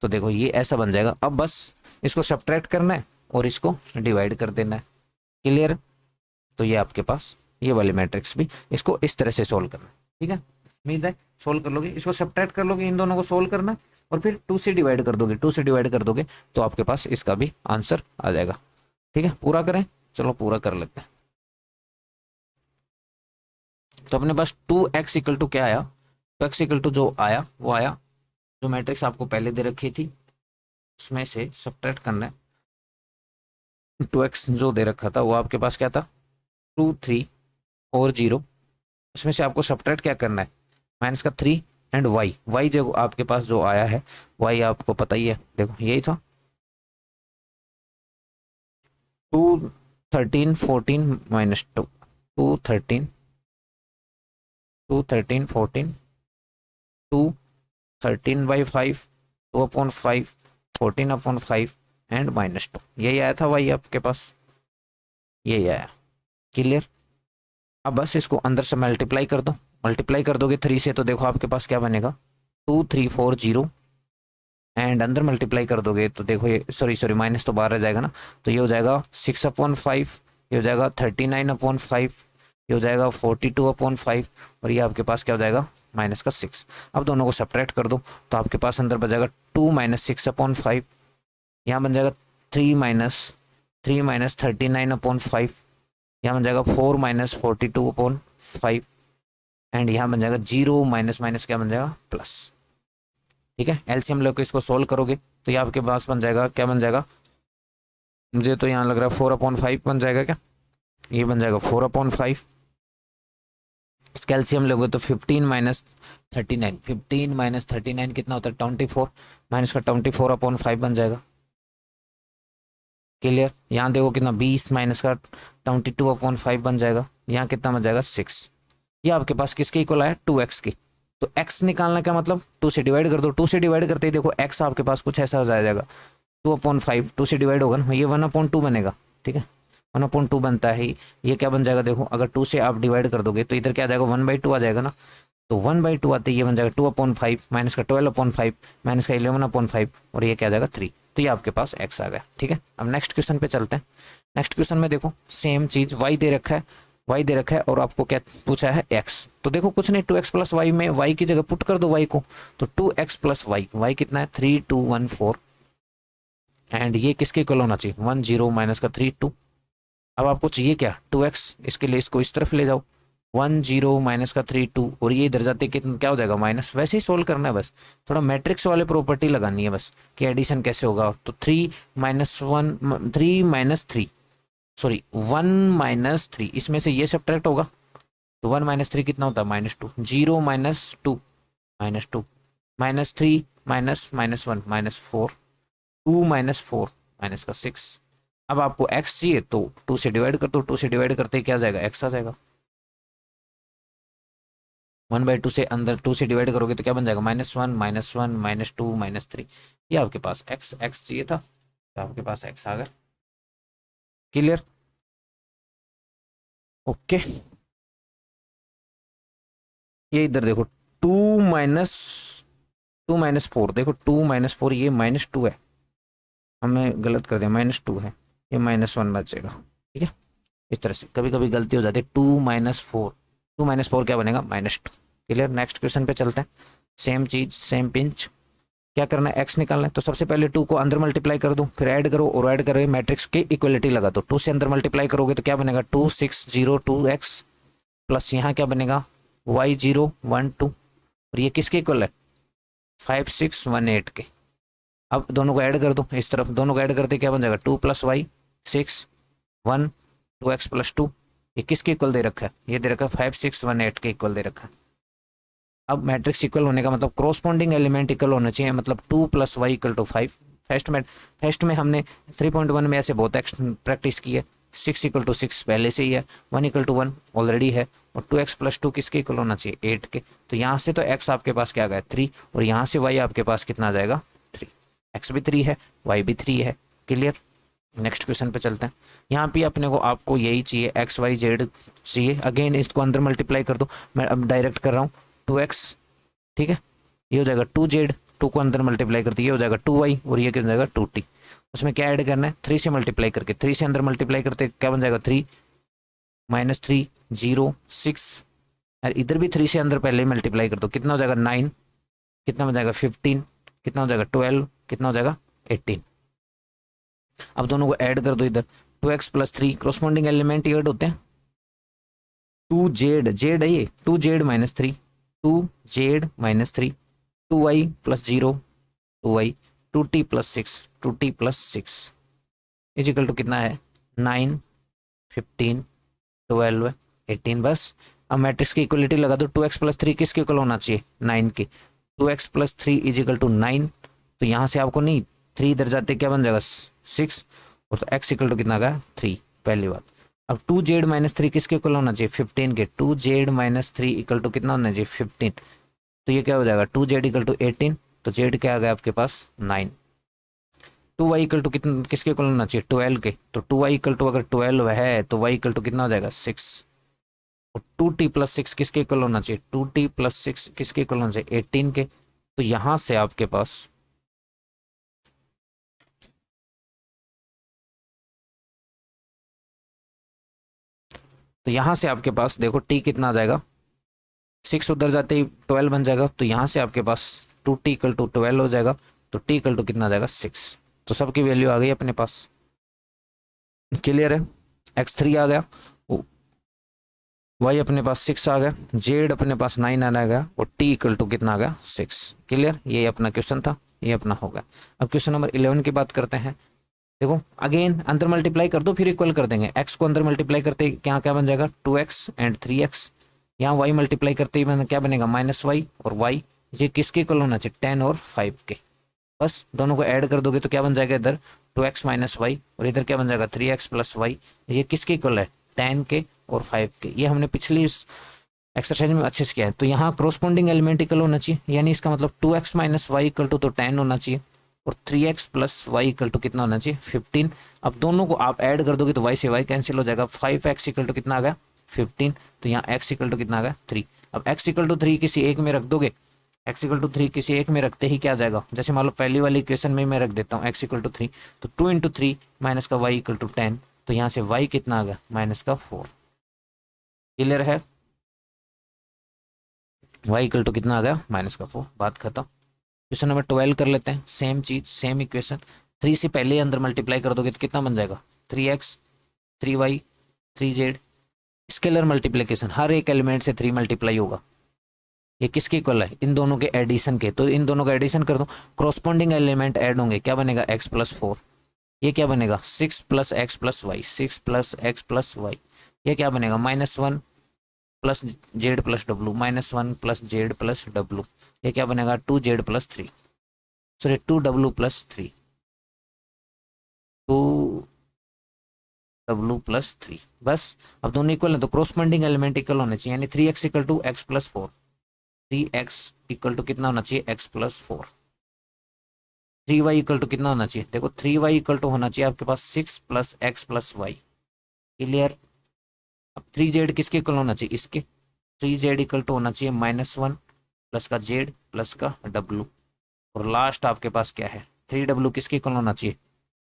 तो देखो ये ऐसा बन जाएगा। अब बस इसको सब्ट्रैक्ट करना है और इसको डिवाइड कर देना है, क्लियर। तो ये आपके पास ये वाली मैट्रिक्स भी, इसको इस तरह से सोल्व करना। ठीक है, उम्मीद है सोल्व कर लोगे। इसको सब्ट्रैक्ट कर लोगे, इन दोनों को सोल्व करना और फिर 2 से डिवाइड कर दोगे, 2 से डिवाइड कर दोगे तो आपके पास इसका भी आंसर आ जाएगा। ठीक है, पूरा करें, चलो पूरा कर लेते हैं। तो अपने पास 2x इक्वल टू क्या आया, 2x इक्वल टू जो आया वो आया, जो मैट्रिक्स आपको पहले दे रखी थी उसमें से सब्ट्रैक्ट करना है। 2x जो दे रखा था वो आपके पास क्या था, 2 3 4 0, उसमें से आपको सब्ट्रैक्ट क्या करना है, माइनस का 3 एंड y जो आपके पास जो आया है y आपको पता ही है, देखो यही था 2 13 14 minus 2, 2 13 2 13 14 2 13 by 5 2 upon 5 14 upon 5 and minus 2, यही आया था y आपके पास, यही आया। क्लियर, अब बस इसको अंदर से मल्टीप्लाई कर दो, मल्टीप्लाई कर दोगे 3 से तो देखो आपके पास क्या बनेगा 2 3 4 0 एंड अंदर मल्टीप्लाई कर दोगे तो देखो ये सॉरी माइनस तो बाहर आ जाएगा ना, तो ये हो जाएगा 6 अपॉन 5, ये हो जाएगा 39 अपॉन 5, ये हो जाएगा 42 अपॉन 5 और ये आपके पास क्या हो जाएगा माइनस का 6। अब दोनों को सब्ट्रैक्ट कर दो तो आपके पास अंदर बचेगा 2 माइनस 6 अपॉन 5, यहाँ बन जाएगा 3 माइनस 39 अपॉन 5, यहाँ बन जाएगा 4 माइनस 42 अपॉन 5 एंड यहाँ बन जाएगा 0 माइनस माइनस क्या बन जाएगा प्लस। ठीक है, एलसीएम लेकर इसको सोल्व करोगे तो ये आपके पास बन जाएगा, क्या बन जाएगा, मुझे तो यहाँ लग रहा है 4 अपॉन 5 बन जाएगा, क्या ये बन जाएगा 4 अपॉन 5, इसका एलसीएम लोगे तो 15 माइनस 39, 15 माइनस 39 कितना होता है 24, माइनस का 24 अपॉन 5 बन जाएगा। क्लियर, यहाँ देखो कितना 20 माइनस का 22 अपॉन 5 बन जाएगा, यहाँ कितना बन जाएगा 6। ये आपके पास किसके इक्वल आया 2x की, तो x निकालना क्या मतलब 2 से डिवाइड कर दो, 2 से डिवाइड करते ही देखो x आपके पास कुछ ऐसा हो जाएगा 2 अपॉन 5, 2 से डिवाइड होगा ना, ये 1 अपॉन 2 बनेगा। ठीक है, 1 अपॉन 2 बनता है, ये क्या बन जाएगा देखो, अगर 2 से आप डिवाइड कर दोगे तो इधर क्या आ जाएगा 1/2 आ जाएगा ना, तो 1/2 आते ही ये बन जाएगा 2 अपॉन 5 माइनस का 12 अपॉन 5 माइनस का 11 अपॉन 5 और ये क्या आ जाएगा 3, तो ये आपके पास x आ गया। ठीक है, अब नेक्स्ट क्वेश्चन पे चलते हैं। नेक्स्ट क्वेश्चन में देखो सेम चीज y दे रखा है, y दे रखा है और आपको क्या पूछा है x, तो देखो कुछ नहीं 2x प्लस वाई में y की जगह पुट कर दो y को, तो 2x प्लस y कितना है 3 2 1 4 एंड ये किसके इक्वल होना चाहिए 1 0 माइनस का 3 2। अब आपको चाहिए क्या 2x, इसके लिए इसको इस तरफ ले जाओ 1 0 माइनस का 3 2 और ये इधर जाते कितना क्या हो जाएगा माइनस, वैसे ही सोल्व करना है, बस थोड़ा मैट्रिक्स वाले प्रॉपर्टी लगानी है बस कि एडिशन कैसे होगा, तो 3 माइनस 1 3 माइनस 3 सॉरी 1 माइनस 3, इसमें से ये सब्ट्रैक्ट होगा तो 1 माइनस 3 कितना होता है -2, 0 minus 2 minus 3 minus minus 1 -4, 2 minus 4 minus का 6। अब आपको x चाहिए तो 2 से डिवाइड कर दो, 2 से डिवाइड करते ही क्या आ जाएगा x आ जाएगा, 1/2 से अंदर 2 से डिवाइड करोगे तो क्या बन जाएगा -1 -2 -3, ये आपके पास x चाहिए था तो आपके पास x आ गया। Clear, okay. ये इधर देखो 2 माइनस 4, देखो 2 माइनस 4 ये -2 है, हमें गलत कर दिया -2 है, ये -1 बचेगा। ठीक है, इस तरह से कभी कभी गलती हो जाती है, 2 माइनस 4 क्या बनेगा -2। क्लियर, नेक्स्ट क्वेश्चन पे चलते हैं। सेम चीज सेम पिंच, क्या करना है x निकालना है, तो सबसे पहले 2 को अंदर मल्टीप्लाई कर दो, फिर ऐड करो और ऐड करके मैट्रिक्स की इक्वलिटी लगा दो, 2 से अंदर मल्टीप्लाई करोगे तो क्या बनेगा 2 6 0 2x प्लस यहाँ क्या बनेगा y 0 1 2 और ये किसके इक्वल है 5 6 1 8 के। अब दोनों को ऐड कर दो, इस तरफ दोनों को ऐड करते क्या बन जाएगा 2 प्लस वाई 6 1 2x प्लस 2, ये किसके इक्वल दे रखा है, ये दे रखा है 5 6 1 8 के इक्वल दे रखा है। अब मैट्रिक्स इक्वल होने का मतलब क्रॉसपोंडिंग एलिमेंट इक्वल होना चाहिए, मतलब 2 plus Y equal to 5। First में हमने 3.1 में ऐसे बहुत प्रैक्टिस की है, 6 इक्वल टू 6 पहले से ही है, 1 इक्वल टू 1 ऑलरेडी है और 2x प्लस 2 किसके इक्वल होना चाहिए 8 के, तो यहाँ से तो x आपके पास क्या आ गया 3 और यहाँ से y आपके पास कितना आ जाएगा 3, x भी 3 है y भी 3 है। क्लियर, नेक्स्ट क्वेश्चन पे चलते हैं। यहाँ पे अपने को आपको यही चाहिए x y z चाहिए, अगेन इसको अंदर मल्टीप्लाई कर दो, मैं अब डायरेक्ट कर रहा हूँ 2x, ठीक है, ये हो जाएगा 2z, 2 को अंदर मल्टीप्लाई करते ये हो जाएगा 2y और ये क्या हो जाएगा 2t, उसमें क्या ऐड करना है 3 से मल्टीप्लाई करके, 3 से अंदर मल्टीप्लाई करते क्या बन जाएगा 3 -3 0 6, और इधर भी 3 से अंदर पहले ही मल्टीप्लाई कर दो, कितना हो जाएगा 9, कितना हो जाएगा 15, कितना हो जाएगा 12, कितना हो जाएगा 18। अब दोनों को ऐड कर दो इधर, 2x plus 3, corresponding element add होते हैं, 2z, जेड है ये, 2z minus 3, 2z minus 3, 2y plus 0, 2y, 2t plus 6, 2t plus 6 is equal to कितना है 9, 15, 12, 18। बस अब मैट्रिक्स की इक्वलिटी लगा दो, 2x प्लस 3 किसके इक्वल होना चाहिए 9 के, 2x plus 3 is equal to 9, तो यहाँ से आपको नहीं 3 इधर जाते क्या बन जाएगा 6, और तो x इक्वल टू कितना आ गया 3, पहली बात। अब 2z माइनस 3 किसके इक्वल होना चाहिए 15 के, 2z माइनस 3 इक्वल टू कितना होना चाहिए 15, तो ये क्या हो जाएगा 2z इक्वल टू 18, तो z क्या आ गया आपके पास 9। 2y इक्वल टू कितना किसके इक्वल होना चाहिए 12 के, तो 2y इक्वल टू अगर 12 है तो y इक्वल टू कितना हो जाएगा 6, और 2t प्लस 6 किसके इक्वल होना चाहिए 2t प्लस 6 किसके इक्वल होना चाहिए 18 के, तो यहां से आपके पास देखो t कितना आ जाएगा 6 उधर जाते ही 12 बन जाएगा, तो यहाँ से आपके पास 2t इक्वल टू 12 हो जाएगा, तो t इक्वल टू कितना आ जाएगा 6, तो सबकी वैल्यू आ गई अपने पास, क्लियर है। x3 आ गया, y अपने पास 6 आ गया, z अपने पास 9 आ गया, और t इक्वल टू कितना आ गया 6, क्लियर। ये अपना क्वेश्चन था, ये अपना होगा। अब क्वेश्चन नंबर 11 की बात करते हैं। देखो अगेन अंदर मल्टीप्लाई कर दो फिर इक्वल कर देंगे, x को अंदर मल्टीप्लाई करते ही क्या क्या बन जाएगा 2x एंड 3x, यहाँ y मल्टीप्लाई करते ही क्या बनेगा -y, और y ये किसके इक्वल होना चाहिए 10 और 5 के, बस दोनों को ऐड कर दोगे तो क्या बन जाएगा इधर 2x माइनस वाई, और इधर क्या बन जाएगा 3x प्लस वाई, ये किसके इक्वल है 10 के और 5 के, ये हमने पिछली एक्सरसाइज में अच्छे से किया है। तो यहाँ क्रॉसपॉन्डिंग एलिमेंट इक्वल होना चाहिए, यानी इसका मतलब 2x minus Y equal to तो 10 होना चाहिए, और 3x plus Y equal to कितना होना चाहिए 15। अब दोनों को आप ऐड कर दोगे तो y से y कैंसिल हो जाएगा, 5x इक्वल टू कितना आ गया 15, तो यहाँ x इक्वल टू कितना आ गया 3। अब x इक्वल टू 3 किसी एक में रख दोगे, x इक्वल टू 3 किसी एक में रखते ही क्या आ जाएगा, जैसे मान लो पहली वाली इक्वेशन में मैं रख देता हूँ x इक्वल टू 3, तो 2 इंटू 3 माइनस का y इक्वल टू 10, तो यहाँ से y कितना आ गया माइनस का 4, क्लियर है। y इक्वल टू कितना आ गया माइनस का 4, बात खत्म। क्वेश्चन नंबर 12 कर लेते हैं, सेम चीज सेम इक्वेशन, 3 से पहले ही अंदर मल्टीप्लाई कर दोगे तो कितना बन जाएगा 3x 3y 3z, scalar multiplication, हर एक एलिमेंट से 3 मल्टीप्लाई होगा, ये किसके इक्वल है इन दोनों के एडिशन के, तो इन दोनों का एडिशन कर दो, क्रॉसपॉन्डिंग एलिमेंट ऐड होंगे, क्या बनेगा x प्लस 4, ये क्या बनेगा 6 plus X plus Y, 6 plus X plus Y, ये क्या बनेगा -1 plus Z plus W, -1 plus Z plus W, ये क्या बनेगा 2z plus 3, sorry 2w plus 3, 2w plus 3, बस। अब दोनों इक्वल है तो क्रॉसपॉन्डिंग एलिमेंट इक्वल होने चाहिए, यानी 3x equal to X plus 4, 3x equal to कितना होना चाहिए x plus 4, 3y equal to कितना होना चाहिए, देखो 3y इक्वल टू होना चाहिए आपके पास 6 plus X plus Y, clear. अब 3z किसके इक्वल होना चाहिए इसके, 3z इक्वल टू होना चाहिए -1 प्लस का z प्लस का w, और लास्ट आपके पास क्या है 3w किसके इक्वल होना चाहिए,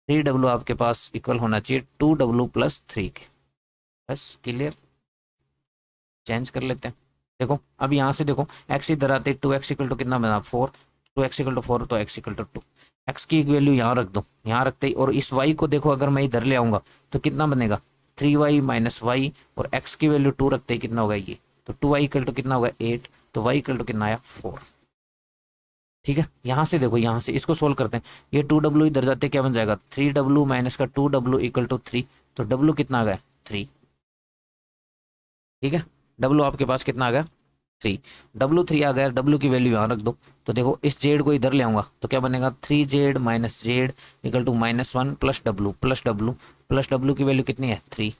3w आपके पास इक्वल होना चाहिए 2w प्लस 3 के, बस क्लियर। चेंज कर लेते हैं, देखो अब यहाँ से देखो x इधर आते 2x इक्वल टू कितना बना 4, 2x इक्वल टू 4 तो x इक्वल टू 2, x की वैल्यू यहाँ रख दो, यहाँ रखते ही, और इस y को देखो अगर मैं इधर ले आऊंगा तो कितना बनेगा 3y माइनस वाई, और x की वैल्यू 2 रखते ही कितना होगा ये, तो 2y इक्वल टू कितना होगा 8, तो y इक्वल टू कितना आया 4, ठीक है। यहाँ से देखो यहाँ से इसको सोल्व करते हैं, ये 2w इधर जाते क्या बन जाएगा 3w माइनस का 2w इक्वल टू 3, तो w कितना आ गया 3, ठीक है। w आपके पास कितना आ गया 3, W3 आ गया, W की वैल्यू यहाँ रख दो, तो देखो इस जेड को इधर ले आऊंगा तो क्या बनेगा 3z minus Z equal to -1 plus W plus W plus W की वैल्यू कितनी है 3,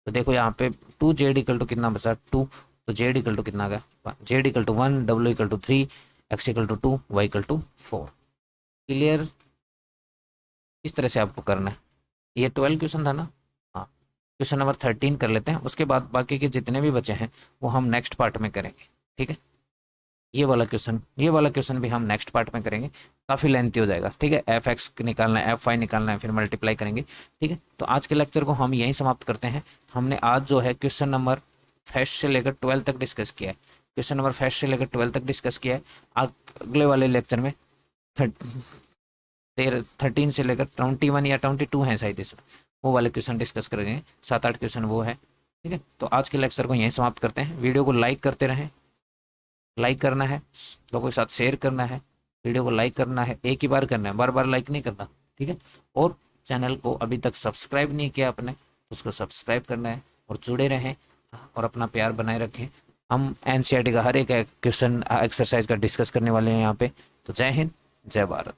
तो देखो यहाँ पे 2z इक्वल टू कितना बचा 2, तो z इक्वल टू कितना आ गया z equal to 1, W equal to 3, x equal to 2, y equal to 4, clear. इस तरह से आपको करना है, ये 12 क्वेश्चन था ना। हाँ, क्वेश्चन नंबर 13 कर लेते हैं, उसके बाद बाकी के जितने भी बचे हैं वो हम नेक्स्ट पार्ट में करेंगे, ठीक है। ये वाला क्वेश्चन भी हम नेक्स्ट पार्ट में करेंगे, काफ़ी लेंथी हो जाएगा, ठीक है। एफ एक्स निकालना है, एफ वाई निकालना है, फिर मल्टीप्लाई करेंगे, ठीक है। तो आज के लेक्चर को हम यहीं समाप्त करते हैं। हमने आज जो है क्वेश्चन नंबर फर्स्ट से लेकर 12 तक डिस्कस किया है, क्वेश्चन नंबर फर्स्ट से लेकर 12 तक डिस्कस किया है। अगले वाले लेक्चर में 13 से लेकर 21 या 22 हैं शायद इसमें, वो वाले क्वेश्चन डिस्कस करेंगे, 7-8 क्वेश्चन वो है, ठीक है। तो आज के लेक्चर को यहीं समाप्त करते हैं। वीडियो को लाइक करते रहें, लाइक करना है, लोगों के साथ शेयर करना है, वीडियो को लाइक करना है, एक ही बार करना है, बार बार लाइक नहीं करना, ठीक है। और चैनल को अभी तक सब्सक्राइब नहीं किया आपने, उसको सब्सक्राइब करना है और जुड़े रहें और अपना प्यार बनाए रखें। हम एनसीईआरटी का हर एक क्वेश्चन एक्सरसाइज का डिस्कस करने वाले हैं यहाँ पे। तो जय हिंद, जय भारत।